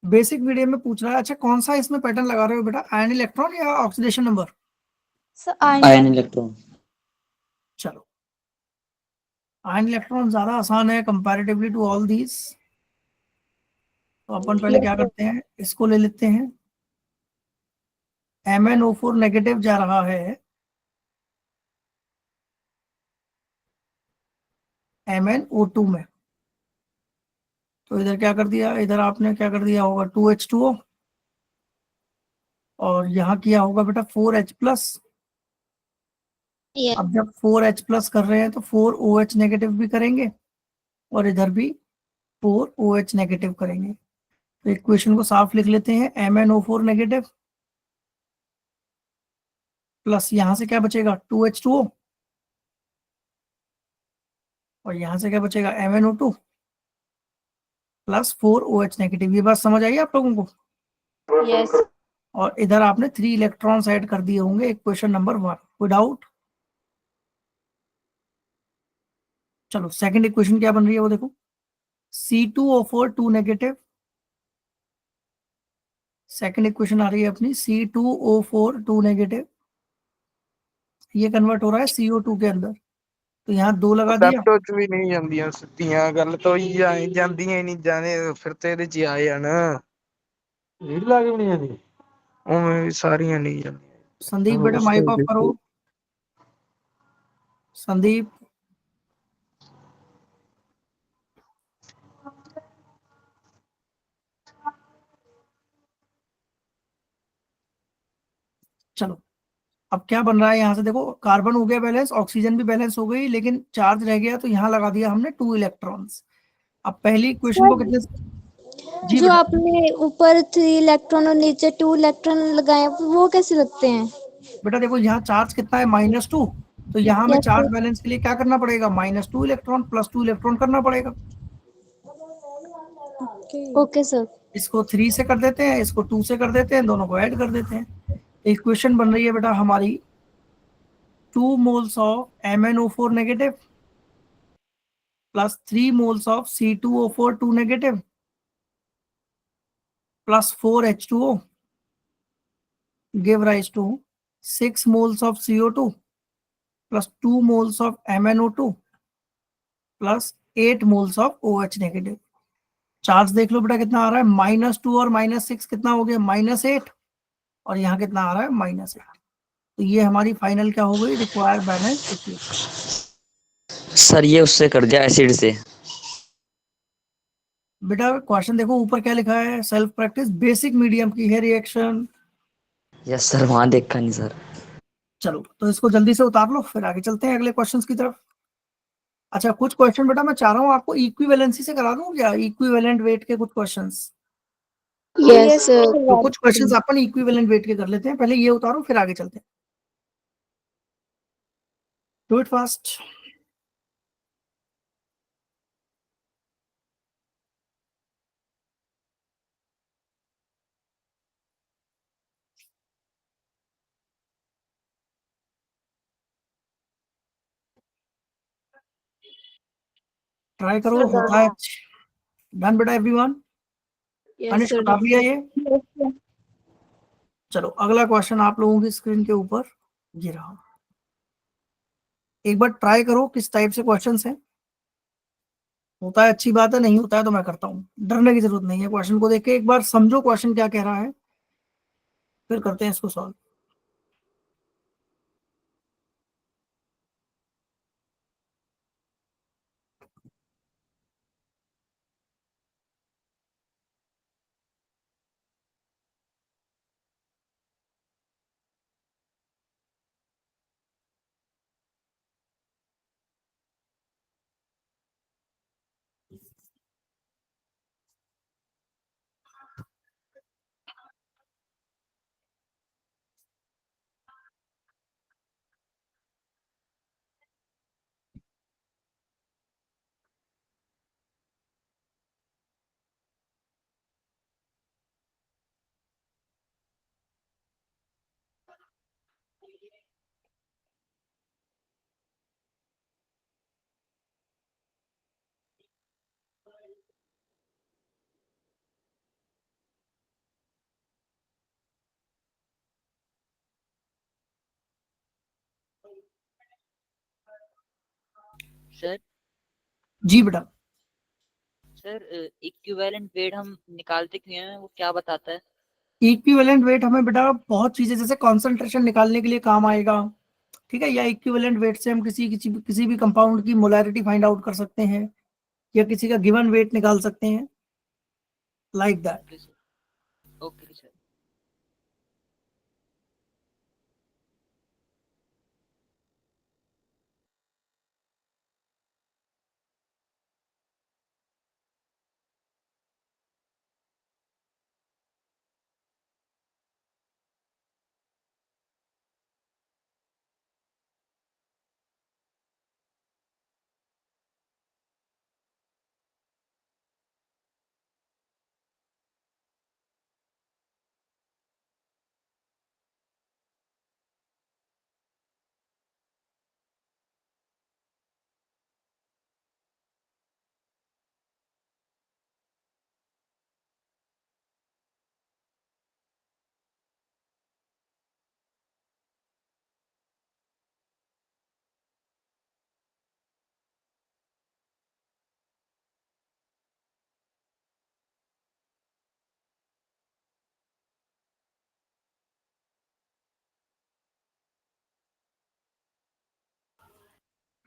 बेसिक मीडियम में पूछ रहा है। अच्छा कौन सा इसमें पैटर्न लगा रहे हो बेटा, आयन इलेक्ट्रॉन या oxidation number? Sir ion electron. चलो आयन इलेक्ट्रॉन ज्यादा आसान है कंपैरेटिवली टू ऑल दीज। तो अपन पहले क्या करते हैं, इसको ले लेते हैं। MnO4 नेगेटिव जा रहा है MnO2 में। तो इधर क्या कर दिया, इधर आपने क्या कर दिया होगा 2H2O, और यहाँ किया होगा बेटा 4H+। अब जब 4H+ कर रहे हैं तो 4OH नेगेटिव भी करेंगे, और इधर भी 4OH नेगेटिव करेंगे। तो इक्वेशन को साफ लिख लेते हैं, MnO4 नेगेटिव प्लस यहाँ से क्या बचेगा 2H2O, और यहाँ से क्या बचेगा MnO2 प्लस 4OH नेगेटिव। ये बात समझ आई आप लोगों को? Yes. और इधर आपने 3 इलेक्ट्रॉन्स ऐड कर दिए होंगे इक्वेशन नंबर 1, विदाउट। चलो सेकंड इक्वेशन क्या बन रही है वो देखो, C2O4 2 नेगेटिव। सेकंड इक्वेशन आ रही है अपनी C2O4 2 नेगेटिव, ये कन्वर्ट हो रहा है CO2 के अंदर। तो यहाँ 2 लगा दिया, ਲੈਪਟਾਪ ਚ ਵੀ ਨਹੀਂ ਜਾਂਦੀਆਂ ਸਿੱਧੀਆਂ, ਗੱਲ ਤਾਂ ਹੀ ਜਾਂਦੀਆਂ ਹੀ ਨਹੀਂ ਜਾਣੇ, ਫਿਰ ਤੇ ਇਹਦੇ ਚ ਹੀ ਆ ਜਾਣ। ਰੀਡ ਲਾ ਕੇ ਵੀ ਨਹੀਂ ਜਾਂਦੀ, ਉਵੇਂ ਵੀ ਸਾਰੀਆਂ ਨਹੀਂ ਜਾਂਦੀਆਂ। संदीप बेटा माइक ऑफ करो। संदीप अब क्या बन रहा है यहाँ से देखो, कार्बन हो गया बैलेंस, ऑक्सीजन भी बैलेंस हो गई, लेकिन चार्ज रह गया, तो यहाँ लगा दिया हमने 2 इलेक्ट्रॉन्स। अब पहली क्वेश्चन को कितने, जी जो बेटा, आपने ऊपर 3 इलेक्ट्रॉन और नीचे 2 इलेक्ट्रॉन लगाए वो कैसे लगते हैं? बेटा देखो यहाँ चार्ज कितना है, -2, तो यहाँ हमें यस चार्ज सर। बैलेंस के लिए क्या करना पड़ेगा, -2 इलेक्ट्रॉन प्लस 2 इलेक्ट्रॉन करना पड़ेगा। Okay sir. इसको 3 से कर देते हैं, इसको 2 से कर देते हैं, दोनों को ऐड कर देते हैं। इक्वेशन बन रही है बेटा हमारी 2 moles of MnO4 negative plus 3 moles of C2O4 2 negative plus 4H2O give rise to 6 moles of CO2 plus 2 moles of MnO2 plus 8 moles of OH negative. Charge देख लो बेटा कितना आ रहा है, -2 और -6 कितना हो गया, -8, और यहाँ कितना आ रहा है, -8। तो ये हमारी फाइनल क्या हो गई, रिक्वायर्ड बैलेंस इक्वेशन। सर ये उससे कर दिया एसिड से। बेटा क्वेश्चन देखो ऊपर क्या लिखा है, सेल्फ प्रैक्टिस बेसिक मीडियम की है रिएक्शन। यस सर, वहां देखा नहीं सर। चलो तो इसको जल्दी से उतार लो, फिर आगे चलते हैं अगले क्वेश्चंस की तरफ। अच्छा कुछ क्वेश्चन बेटा मैं चाह रहा हूँ आपको इक्विवेलेंसी से करा दूं क्या, इक्विवेलेंट वेट के कुछ क्वेश्चंस। Yes sir. तो कुछ क्वेश्चंस अपन इक्विवेलेंट वेट के कर लेते हैं, पहले ये उतारो फिर आगे चलते हैं। Do it fast. ट्राई करो, होता है। डन बेटा एवरीवन, यस अनिश सर। उतार लिया ये। चलो अगला क्वेश्चन आप लोगों की स्क्रीन के ऊपर ये रहा, एक बार ट्राई करो किस टाइप से क्वेश्चंस हैं। होता है अच्छी बात है, नहीं होता है तो मैं करता हूँ, डरने की जरूरत नहीं है। क्वेश्चन को देख के एक बार समझो क्वेश्चन क्या कह रहा है, फिर करते हैं इसको सॉल्व। सर जी बेटा, सर इक्विवेलेंट वेट हम निकालते क्यों हैं, वो क्या बताता है? इक्विवेलेंट वेट हमें बेटा बहुत चीजें जैसे कॉन्सेंट्रेशन निकालने के लिए काम आएगा, ठीक है, या इक्विवेलेंट वेट से हम किसी भी कंपाउंड की मोलैरिटी फाइंड आउट कर सकते हैं, या किसी का गिवन वेट निकाल सकते हैं, like that. Okay sir. Okay sir.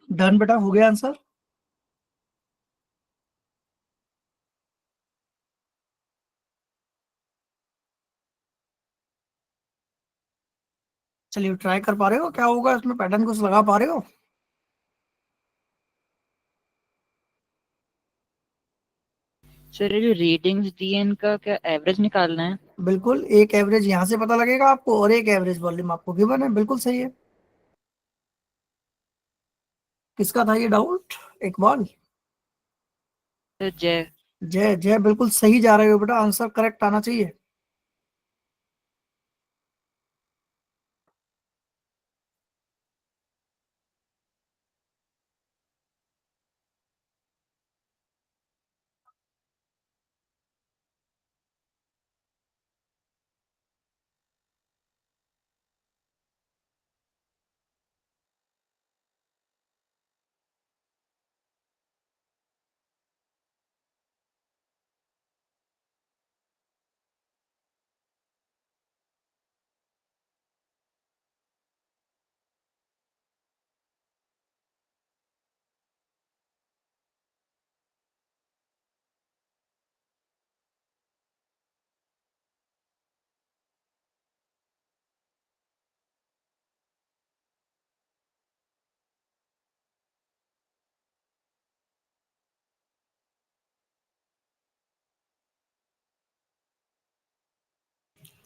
Done बेटा, हो गया आंसर। चलिए ट्राई कर पा रहे हो, क्या होगा इसमें, पैटर्न कुछ लगा पा रहे हो? सर ये जो रीडिंग्स दी है इनका क्या एवरेज निकालना है? बिल्कुल, एक एवरेज यहाँ से पता लगेगा आपको और एक एवरेज वॉल्यूम आपको गिवन है, बिल्कुल सही है। किसका था ये डाउट, इकबाल? सर जय। जय, जय बिल्कुल सही जा रहे हो बेटा, आंसर करेक्ट आना चाहिए।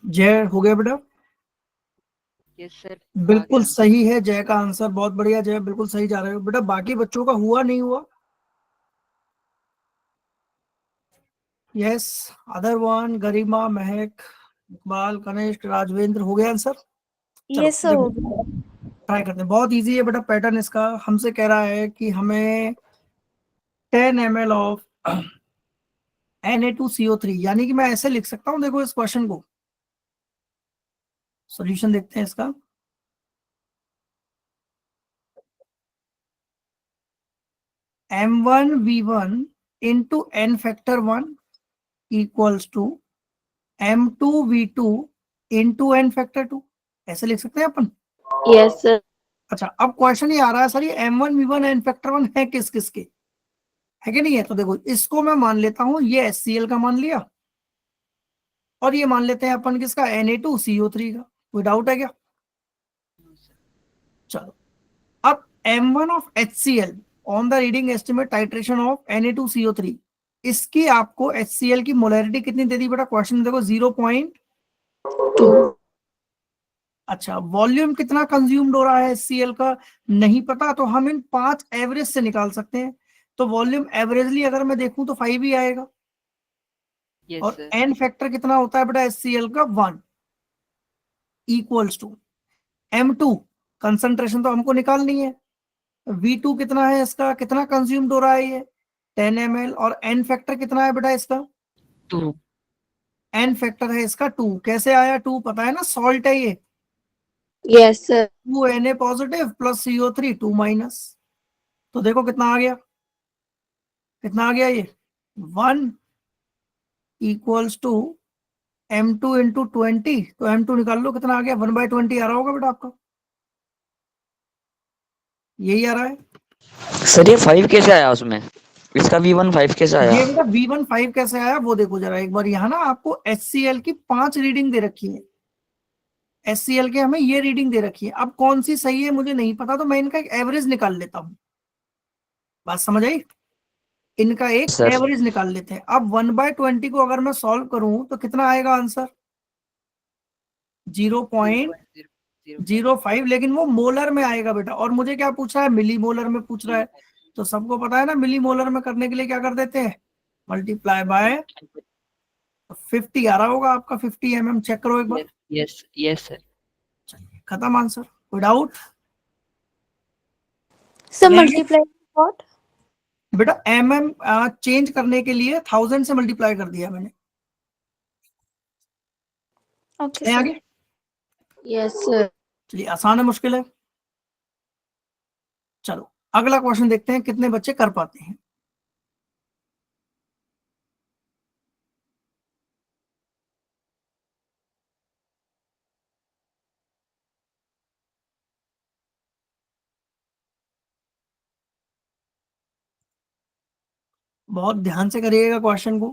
जय हो गया बेटा, यस सर। बिल्कुल सही है जय का आंसर, बहुत बढ़िया जय, बिल्कुल सही जा रहे हो बेटा। बाकी बच्चों का हुआ नहीं हुआ? यस, अदर वन, गरिमा, महक, इकबाल, कनिष्क, राजवेंद्र, हो गया आंसर? चलो यस सर, देखो हो गया। ट्राई करते हैं, बहुत इजी है बेटा पैटर्न इसका। हमसे कह रहा है कि हमें 10 ml ऑफ Na2CO3, यानी कि मैं ऐसे लिख सकता हूं, देखो इस क्वेश्चन को, सॉल्यूशन देखते हैं इसका। M1V1 into n factor 1 equals to M2V2 into n factor 2, ऐसे लिख सकते हैं अपन। Yes sir. अच्छा, अब क्वेश्चन ये आ रहा है सर, ये M1V1 n फैक्टर 1 है किस किस के, है कि नहीं है? तो देखो इसको मैं मान लेता हूं, ये HCl का मान लिया, और ये मान लेते हैं अपन किसका, Na2CO3 का। कोई डाउट है क्या? चलो, अब M1 of HCl on the reading estimate titration of Na2CO3, इसकी आपको HCl की मोलैरिटी कितनी दे दी बेटा, क्वेश्चन देखो 0.2। अच्छा, वॉल्यूम कितना कंज्यूम्ड हो रहा है HCl का, नहीं पता, तो हम इन 5 एवरेज से निकाल सकते हैं। तो वॉल्यूम एवरेजली अगर मैं देखूं तो 5 ही आएगा, यस और सर। n फैक्टर कितना होता है बेटा HCl का, 1 इक्वल्स टू M2, कंसंट्रेशन तो हमको निकालनी है, V2 कितना है इसका, कितना कंज्यूम्ड हो रहा है ये 10 ml, और n फैक्टर कितना है बेटा इसका, 2। n फैक्टर है इसका 2। कैसे आया 2, पता है ना, सॉल्ट है ये, yes sir. 2Na positive plus CO3 2 minus, तो देखो कितना आ गया, कितना आ गया ये 1 इक्वल्स टू M2 इंटू 20, तो M2 निकाल लो कितना आ गया, 1/20 आ रहा होगा बेटा आपका, यही आ रहा है। सर ये 5 कैसे आया उसमें, इसका V1 5 कैसे आया? ये बेटा V1 5 कैसे आया वो देखो जरा एक बार, यहाँ ना आपको HCl की 5 रीडिंग दे रखी है, HCl के हमें ये रीडिंग दे रखी है, अब कौन सी सही है मुझे नहीं पता, तो मैं इनका एक एवरेज निकाल लेता हूँ। बात समझ आई? इनका एक सर एवरेज निकाल लेते हैं। अब 1/20 को अगर मैं सॉल्व करूं तो कितना आएगा आंसर, 0.05, लेकिन वो मोलर में आएगा बेटा, और मुझे क्या पूछा है, मिली मोलर में पूछ रहा है। तो सबको पता है ना, मिली मोलर में करने के लिए क्या कर देते हैं, मल्टीप्लाई बाय 50 आ रहा होगा आपका, 50 mm, चेक करो एक बार। Yes yes sir. चलिए खत्म आंसर, कोई डाउट? Sir multiply what? बेटा चेंज करने के लिए 1000 से मल्टीप्लाई कर दिया मैंने। ओके नहीं सर। आगे, यस सर। चलिए आसान है मुश्किल है, चलो अगला क्वेश्चन देखते हैं कितने बच्चे कर पाते हैं। बहुत ध्यान से करिएगा क्वेश्चन को,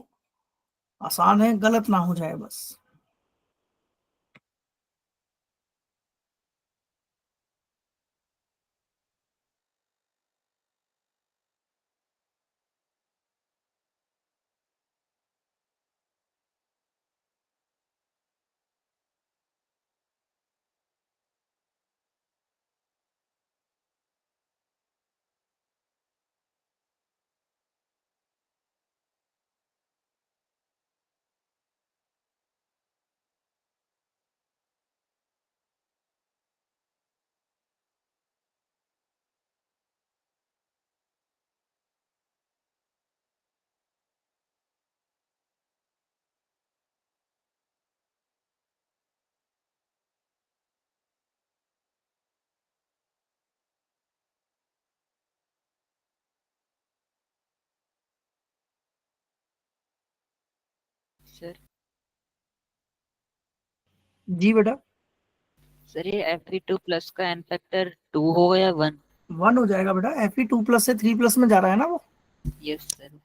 आसान है, गलत ना हो जाए बस। सर। जी बेटा, सर ये Fe2+ का n फैक्टर 2 होगा या 1? 1 हो जाएगा बेटा। Fe2+ से 3+ में जा रहा है ना वो। Yes sir.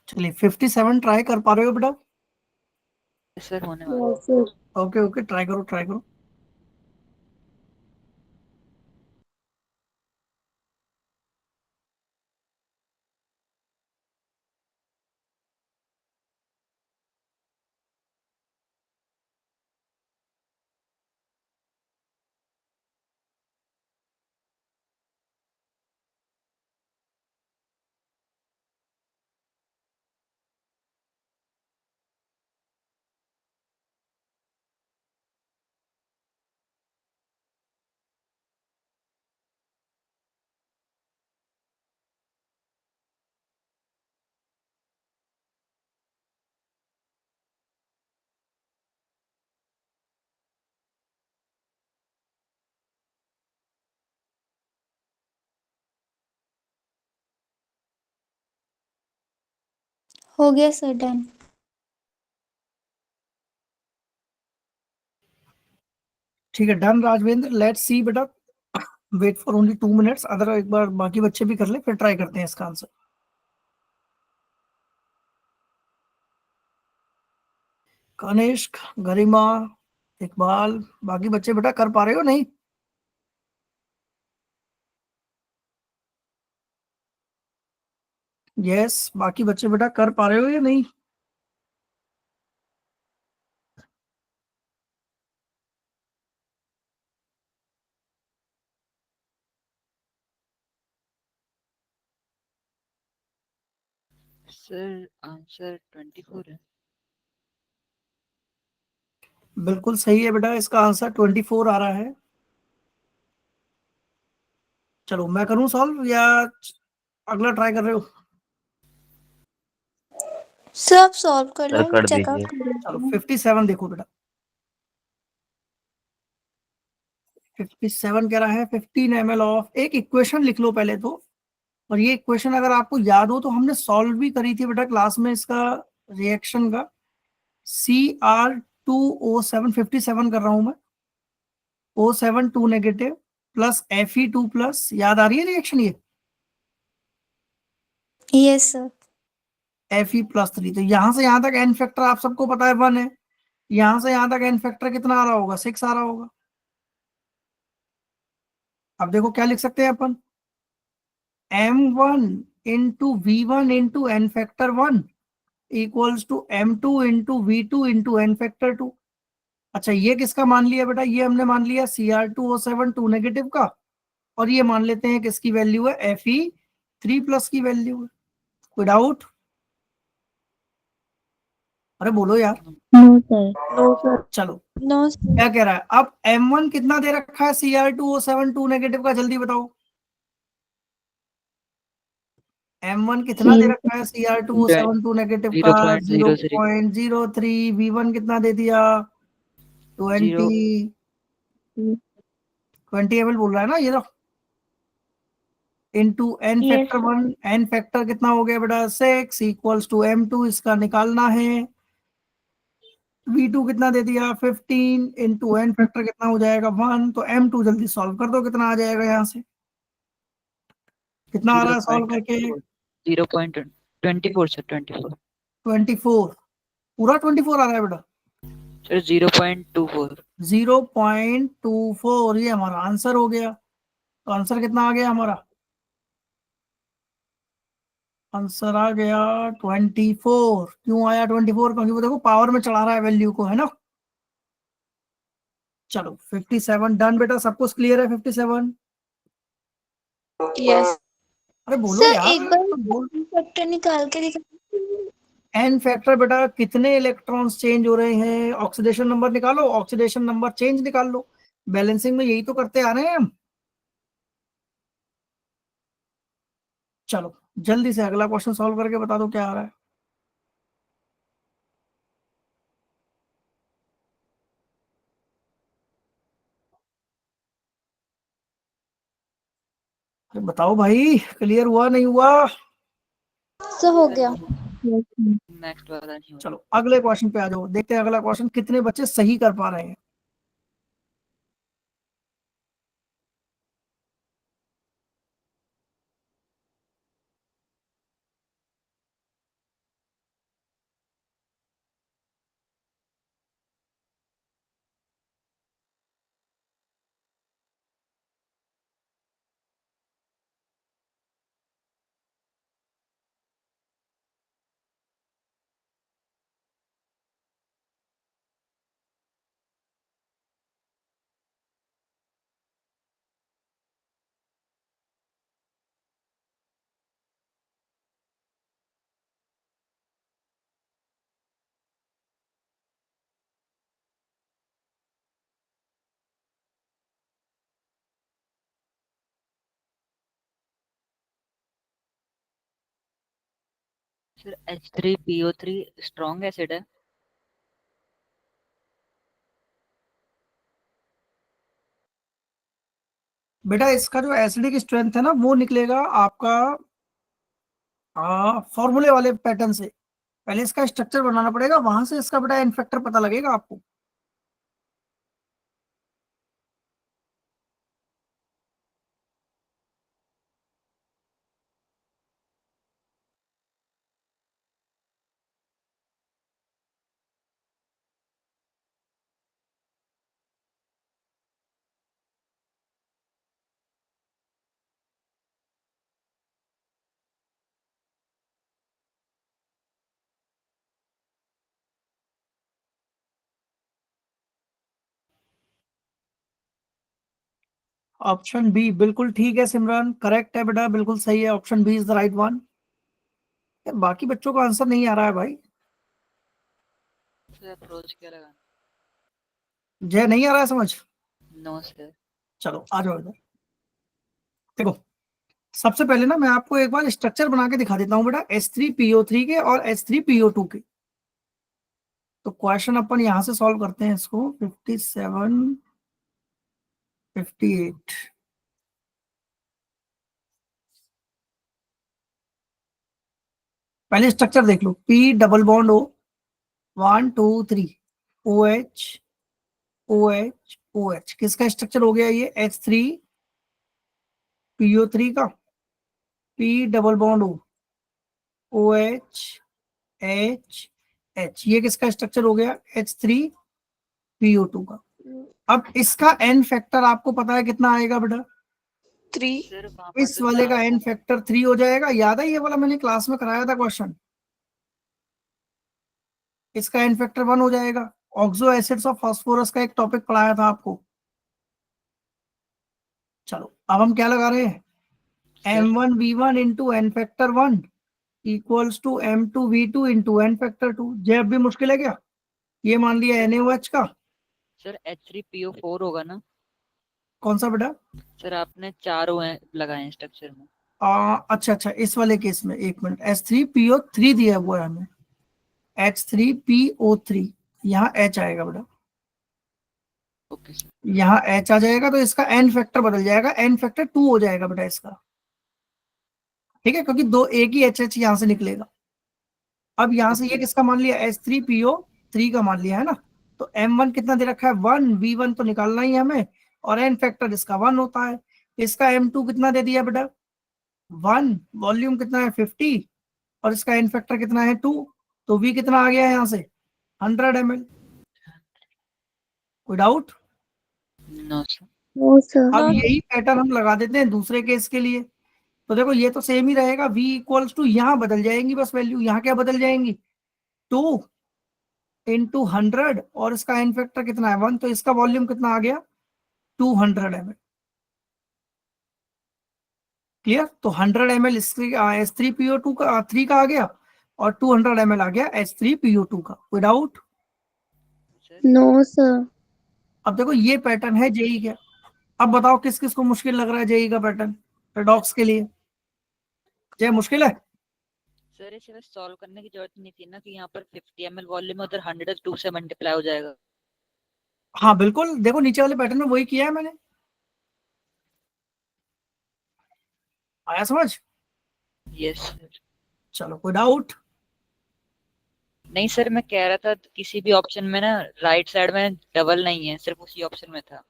चलिए 57 ट्राई कर पा रहे हो बेटा? सर होने वाला है। Yes, sir. Okay okay, try करो ट्राई करो। हो गया सर, डन। ठीक है, डन राजवेंद्र। लेट्स सी बेटा, wait for only 2 minutes. Other एक बार बाकी बच्चे भी कर ले, फिर ट्राई करते हैं इसका आंसर। कनिष्क, गरिमा, इकबाल, बाकी बच्चे बेटा कर पा रहे हो नहीं? यस, बाकी बच्चे बेटा कर पा रहे हो या नहीं? सर आंसर 24 है। बिल्कुल सही है बेटा, इसका आंसर 24 आ रहा है। चलो मैं करूं सॉल्व या अगला ट्राई कर रहे हो? सब सॉल्व कर सर लो, कर चेकआउट दीजिए। कर चलो लो। 57 देखो बेटा। 57 कह रहा है 15 ml ऑफ, एक इक्वेशन लिख लो पहले तो। और ये इक्वेशन अगर आपको याद हो तो हमने सॉल्व भी करी थी बेटा क्लास में, इसका रिएक्शन का। Cr2O7, 57 कर रहा हूं मैं। O7 2 नेगेटिव प्लस Fe2+, याद आ रही है रिएक्शन ये? Yes sir. Fe+3। तो यहां से यहां तक एन फैक्टर आप सबको पता है 1 है। यहां से यहां तक एन फैक्टर कितना आ रहा होगा? 6 आ रहा होगा। अब देखो क्या लिख सकते हैं अपन, M1 into V1 into n factor 1 equals to M2 into V2 into n factor 2। अच्छा, ये किसका मान लिया बेटा? ये हमने मान लिया Cr2O7 2 नेगेटिव का। और ये मान लेते हैं किसकी वैल्यू है? Fe3+ की वैल्यू है। कोई डाउट? अरे बोलो यार। No sir. No sir. चलो, नो सर। क्या कह रहा है अब? M1 कितना दे रखा है Cr2O7 2 नेगेटिव का? जल्दी बताओ। M1 कितना दे रखा है Cr2O7 2 नेगेटिव का? 0.03। 0.03। V1 कितना दे दिया? 20 0 20 ml बोल रहा है ना ये तो। Into n Yes, factor 1, n factor कितना हो गया बेटा 6 इक्वल्स टू m2, इसका निकालना है। v2 कितना दे दिया 15 इंटू एन फैक्टर कितना हो जाएगा 1, तो m2 जल्दी सॉल्व कर दो, कितना आ जाएगा यहाँ से, कितना आ रहा है सॉल्व करके 0.24 सर 24 24, पूरा 24 आ रहा है बेटा। सर 0.24 0.24 ये हमारा आंसर हो गया। तो आंसर कितना आ गया हमारा, आंसर आ गया 24। क्यों आया 24, क्योंकि वो देखो पावर में चढ़ा रहा है वैल्यू को, है ना। चलो 57 डन बेटा, सबको क्लियर है 57। यस अरे बोलो सर, यार, एक बार बोल। फैक्टर निकाल के दिखा। एन फैक्टर बेटा कितने इलेक्ट्रॉन्स चेंज हो रहे हैं, ऑक्सीडेशन नंबर निकालो, ऑक्सीडेशन नंबर चेंज निकाल लो। बैलेंसिंग में यही तो करते आ रहे हैं हम। चलो जल्दी से अगला क्वेश्चन सॉल्व करके बता दो क्या आ रहा है। अरे बताओ भाई, क्लियर हुआ नहीं हुआ। सर हो गया। नेक्स्ट वाला नहीं हुआ। चलो अगले क्वेश्चन पे आ जाओ, देखते हैं अगला क्वेश्चन कितने बच्चे सही कर पा रहे हैं। सर H3PO3 स्ट्रॉन्ग एसिड है। बेटा इसका जो एसिडिक स्ट्रेंथ है ना, वो निकलेगा आपका फॉर्मूले वाले पैटर्न से। पहले इसका स्ट्रक्चर बनाना पड़ेगा, वहां से इसका बेटा एन फैक्टर पता लगेगा आपको। ऑप्शन बी बिल्कुल ठीक है सिमरन, करेक्ट है बेटा, बिल्कुल सही है, option B is the right one. बाकी बच्चों का आंसर नहीं आ रहा है भाई। सर अप्रोच क्या लगा? जय नहीं आ रहा है समझ। No sir. चलो आ जाओ इधर। देखो सबसे पहले ना मैं आपको एक बार स्ट्रक्चर बना के दिखा देता हूँ बेटा, H3PO3 के और H3PO2 के। तो क्वेश्चन अपन यहां से सॉल्व करते हैं इसको। 57 58 पहले स्ट्रक्चर देख लो, P double bond O 1 2 3 OH OH OH, किसका स्ट्रक्चर हो गया ये H3PO3 का। P double bond O OH H H, ये किसका स्ट्रक्चर हो गया H3PO2 का। अब इसका एन फैक्टर आपको पता है कितना आएगा बेटा, 3। सर वहाँ पर इस तो वाले चार का एन फैक्टर 3 हो जाएगा। याद है ये वाला मैंने क्लास में कराया था क्वेश्चन। इसका एन फैक्टर 1 हो जाएगा। ऑक्सो एसिड्स ऑफ फास्फोरस का एक टॉपिक पढ़ाया था आपको। चलो अब हम क्या लगा रहे हैं, sir M1V1 into n factor 1 equals to M2V2 into n factor 2। ये अब भी मुश्किल है क्या, ये मान लिया NaOH का। सर H3PO4 होगा ना? कौन सा बेटा, सर आपने चार लगाए हैं स्ट्रक्चर में। अच्छा अच्छा, इस वाले केस में एक मिनट, H3PO3 दिया हुआ है हमें, H3PO3, यहाँ H आएगा बेटा, ओके सर। यहाँ H आ जाएगा, तो इसका एन फैक्टर बदल जाएगा, एन फैक्टर 2 हो जाएगा बेटा इसका। ठीक है, क्योंकि दो एक ही HH यहाँ से निकलेगा। अब यहाँ से ये किसका मान लिया, H3PO3 का मान लिया है ना, तो M1 कितना दे रखा है 1, V1 तो निकालना ही है हमें, और N फैक्टर इसका 1 होता है। इसका M2 कितना दे दिया बेटा 1, वॉल्यूम कितना है 50, और इसका N फैक्टर कितना है 2, तो V कितना आ गया है यहाँ से 100 ml। कोई doubt? No sir. No sir. अब यही पैटर्न हम लगा देते हैं दूसरे केस के लिए। तो देखो ये तो सेम ही रहेगा, V इक्वल्स टू, यहाँ बदल जाएंगी बस वैल्यू, यहाँ क्या बदल जाएंगी 2 इंटू 100, और इसका N फैक्टर कितना है 1, तो इसका वॉल्यूम कितना आ गया 200 ml। क्लियर? तो 100 ml H3PO2 का 3 का आ गया, और 200 ml आ गया H3PO2 का। कोई डाउट? No sir. अब देखो ये पैटर्न है जेई का। अब बताओ किस किस को मुश्किल लग रहा है जेई का पैटर्न रेडॉक्स के लिए? जय मुश्किल है? सर इसे बस सॉल्व करने की जरूरत नहीं थी ना कि यहाँ पर 50 ml वॉल्यूम उधर 102 से मल्टीप्लाई हो जाएगा। हाँ बिल्कुल, देखो नीचे वाले पैटर्न में वही किया है मैंने। आया समझ? Yes sir. चलो कोई डाउट? नहीं सर, मैं कह रहा था किसी भी ऑप्शन में ना राइट साइड में डबल नहीं है, सिर्फ उसी ऑप्शन में था।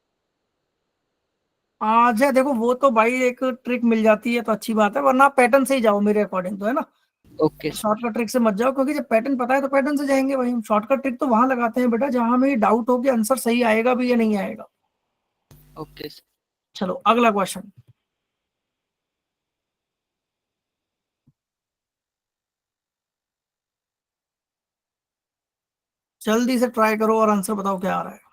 जय देखो वो तो भाई एक ट्रिक मिल जाती है तो अच्छी बात है, वरना पैटर्न से ही जाओ मेरे अकॉर्डिंग तो, है ना। Okay sir. शॉर्टकट ट्रिक से मत जाओ, क्योंकि जब पैटर्न पता है तो पैटर्न से जाएंगे भाई हम। शॉर्टकट ट्रिक तो वहां लगाते हैं बेटा जहां हमें डाउट हो कि आंसर सही आएगा भी या नहीं आएगा। Okay sir. चलो अगला क्वेश्चन। जल्दी से ट्राई करो और आंसर बताओ क्या आ रहा है।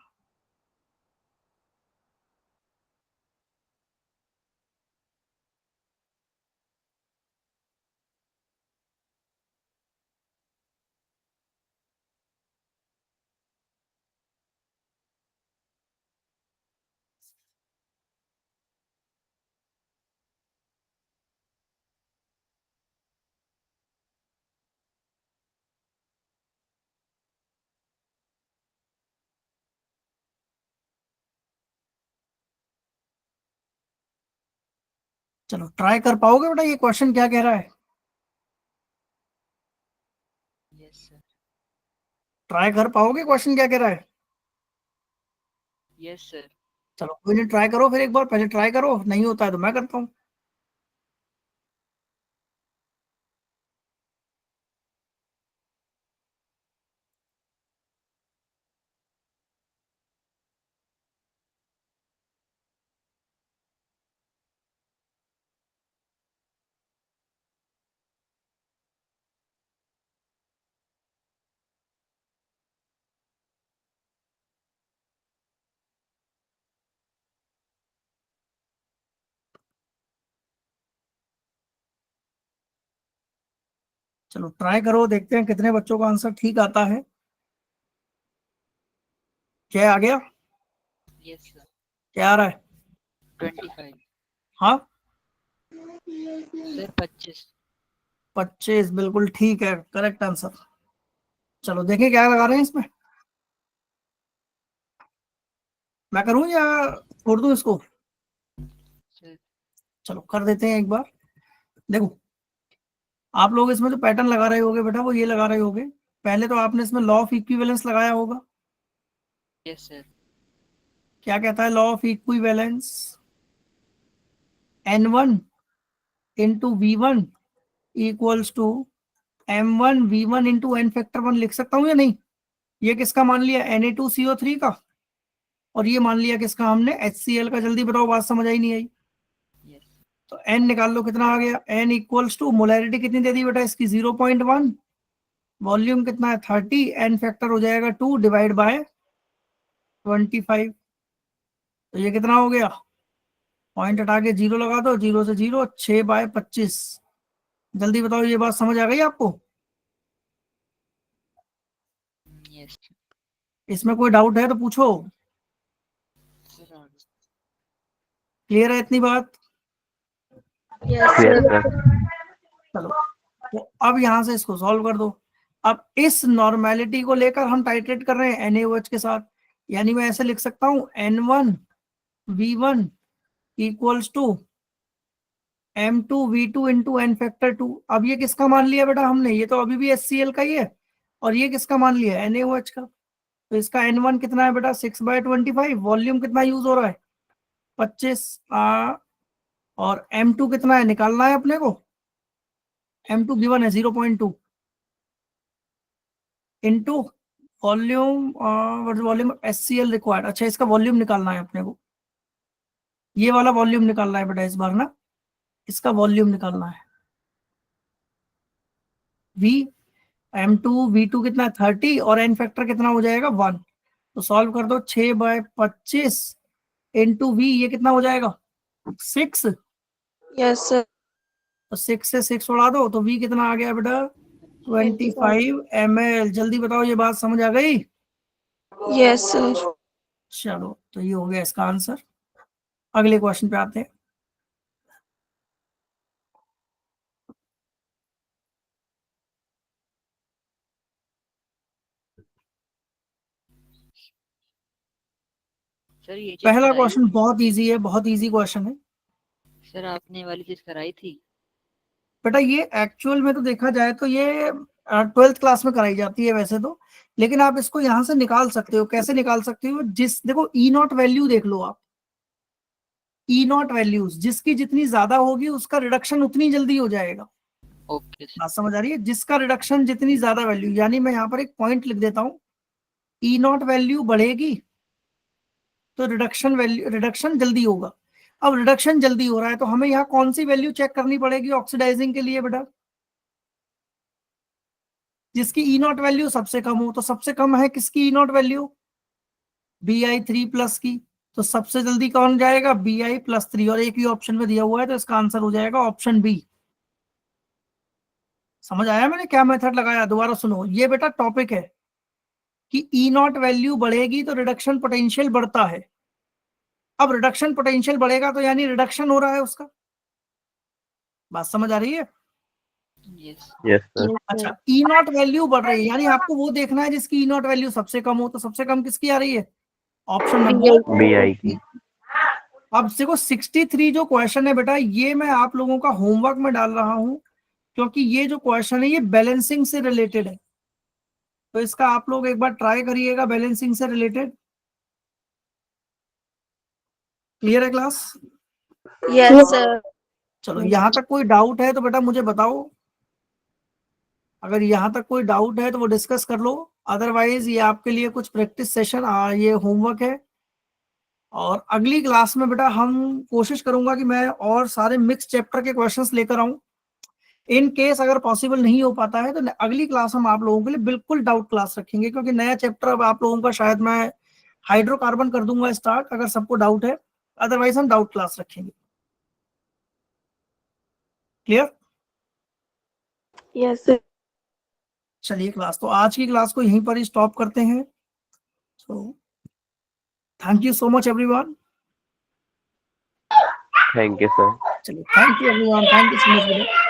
चलो ट्राई कर पाओगे बेटा, ये क्वेश्चन क्या कह रहा है? Yes sir. ट्राई कर पाओगे क्वेश्चन क्या कह रहा है? Yes sir. चलो कोई नहीं, ट्राई करो फिर एक बार, पहले ट्राई करो, नहीं होता है तो मैं करता हूँ। चलो ट्राई करो, देखते हैं कितने बच्चों का आंसर ठीक आता है। क्या आ गया? Yes sir. क्या आ रहा है? 25। हाँ सर 25। 25 बिल्कुल ठीक है, करेक्ट आंसर। चलो देखें क्या लगा रहे हैं इसमें। मैं करूं या छोड़ दूं इसको? सर चलो कर देते हैं एक बार। देखो आप लोग इसमें जो पैटर्न लगा रहे होगे बेटा वो ये लगा रहे होगे, पहले तो आपने इसमें लॉ ऑफ इक्विवेलेंस लगाया होगा। Yes sir. क्या कहता है law of equivalence? N1 into V1 equals to M1 V1 into N factor 1 लिख सकता हूं या नहीं? ये किसका मान लिया Na2CO3 का, और ये मान लिया किसका हमने HCl का। जल्दी बताओ, बात समझ आई नहीं आई? यस। तो N निकाल लो कितना आ गया, N इक्वल्स टू मोलैरिटी कितनी दे दी बेटा इसकी 0.1, वॉल्यूम कितना है 30, N फैक्टर हो जाएगा 2 डिवाइड बाय 25, तो ये कितना हो गया, पॉइंट हटा के 0 लगा दो, 0 से 0, 6/25। जल्दी बताओ ये बात समझ आ गई आपको? यस इसमें कोई डाउट है तो पूछो। सर। क्लियर है इतनी बात? Yes sir. चलो तो अब यहां से इसको सॉल्व कर दो। अब इस नॉर्मेलिटी को लेकर हम टाइट्रेट कर रहे हैं NaOH के साथ, यानी मैं ऐसे लिख सकता हूं N1 V1 equals to M2V2 into n factor 2। अब ये किसका मान लिया बेटा हमने, ये तो अभी भी HCl का ही है, और ये किसका मान लिया है, NaOH का। तो इसका N1 कितना है बेटा 6/25, वॉल्यूम कितना यूज हो रहा है 25, और M2 कितना है निकालना है अपने को, M2 गिवन है 0.2 into volume, volume HCl required. अच्छा इसका वॉल्यूम निकालना है अपने को, ये वाला वॉल्यूम निकालना है बेटा इस बार ना, इसका वॉल्यूम निकालना है। V M2V2 कितना है 30, और n फैक्टर कितना हो जाएगा 1। तो सॉल्व कर दो, 6/25 इंटू V, ये कितना हो जाएगा 6। Yes sir. तो 6 से 6 उड़ा दो, तो V कितना आ गया बेटा 25 ml। जल्दी बताओ ये बात समझ आ गई। Yes sir. चलो तो ये हो गया इसका आंसर। अगले क्वेश्चन पे आते हैं। सर ये चीज पहला कराई क्वेश्चन बहुत इजी है, बहुत इजी क्वेश्चन है सर, आपने ये वाली चीज कराई थी। बेटा। ये एक्चुअल में तो देखा जाए तो ये 12th क्लास में कराई जाती है वैसे तो, लेकिन आप इसको यहां से निकाल सकते हो। कैसे निकाल सकते हो, जिस देखो ई नॉट वैल्यू देख लो आप, ई नॉट वैल्यूज जिसकी जितनी ज्यादा होगी उसका रिडक्शन उतनी जल्दी हो जाएगा। Okay sir. बात समझ आ रही है, जिसका रिडक्शन जितनी ज्यादा वैल्यू, यानी मैं यहाँ पर एक पॉइंट लिख देता हूँ, ई नॉट वैल्यू बढ़ेगी तो रिडक्शन जल्दी होगा। अब रिडक्शन जल्दी हो रहा है तो हमें यहाँ कौन सी वैल्यू चेक करनी पड़ेगी ऑक्सीडाइजिंग के लिए बेटा, जिसकी ई नॉट वैल्यू सबसे कम हो। तो सबसे कम है किसकी ई नॉट वैल्यू, Bi3+ की। तो सबसे जल्दी कौन जाएगा Bi+3, और एक ही ऑप्शन में दिया हुआ है तो इसका आंसर हो जाएगा ऑप्शन बी। समझ आया मैंने क्या मेथड लगाया, दोबारा सुनो। ये बेटा टॉपिक है कि ई नॉट वैल्यू बढ़ेगी तो रिडक्शन पोटेंशियल बढ़ता है। अब रिडक्शन पोटेंशियल बढ़ेगा तो यानी रिडक्शन हो रहा है उसका। बात समझ आ रही है। यस। Yes sir. अच्छा ई नॉट वैल्यू बढ़ रही है, यानी आपको वो देखना है जिसकी ई नॉट वैल्यू सबसे कम हो। तो सबसे कम किसकी आ रही है, ऑप्शन नंबर BI की। अब देखो 63 जो क्वेश्चन है बेटा, ये मैं आप लोगों का होमवर्क में डाल रहा हूं, क्योंकि ये जो क्वेश्चन है ये बैलेंसिंग से रिलेटेड है। तो इसका आप लोग एक बार ट्राई करिएगा, बैलेंसिंग से रिलेटेड। क्लियर है क्लास। Yes sir. चलो यहां तक कोई डाउट है तो बेटा मुझे बताओ, अगर यहां तक कोई डाउट है तो वो डिस्कस कर लो। अदरवाइज ये आपके लिए कुछ प्रैक्टिस सेशन, ये होमवर्क है। और अगली क्लास में बेटा हम कोशिश करूंगा कि मैं और सारे मिक्स चैप्टर के क्वेश्चंस लेकर आऊं। इन केस अगर पॉसिबल नहीं हो पाता है तो अगली क्लास हम आप लोगों के लिए बिल्कुल डाउट क्लास रखेंगे, क्योंकि नया चैप्टर अब आप लोगों का शायद मैं हाइड्रोकार्बन कर दूंगा स्टार्ट, अगर सबको डाउट है। अदरवाइज हम डाउट क्लास रखेंगे। क्लियर। Yes sir. चलिए क्लास, तो आज की क्लास को यहीं पर ही स्टॉप करते हैं। So thank you so much everyone. Thank you sir. चलिए thank you everyone, thank you so much बेटा।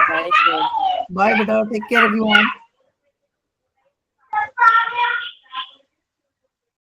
Bye sir. बाय बेटा, टेक केयर एवरीवन।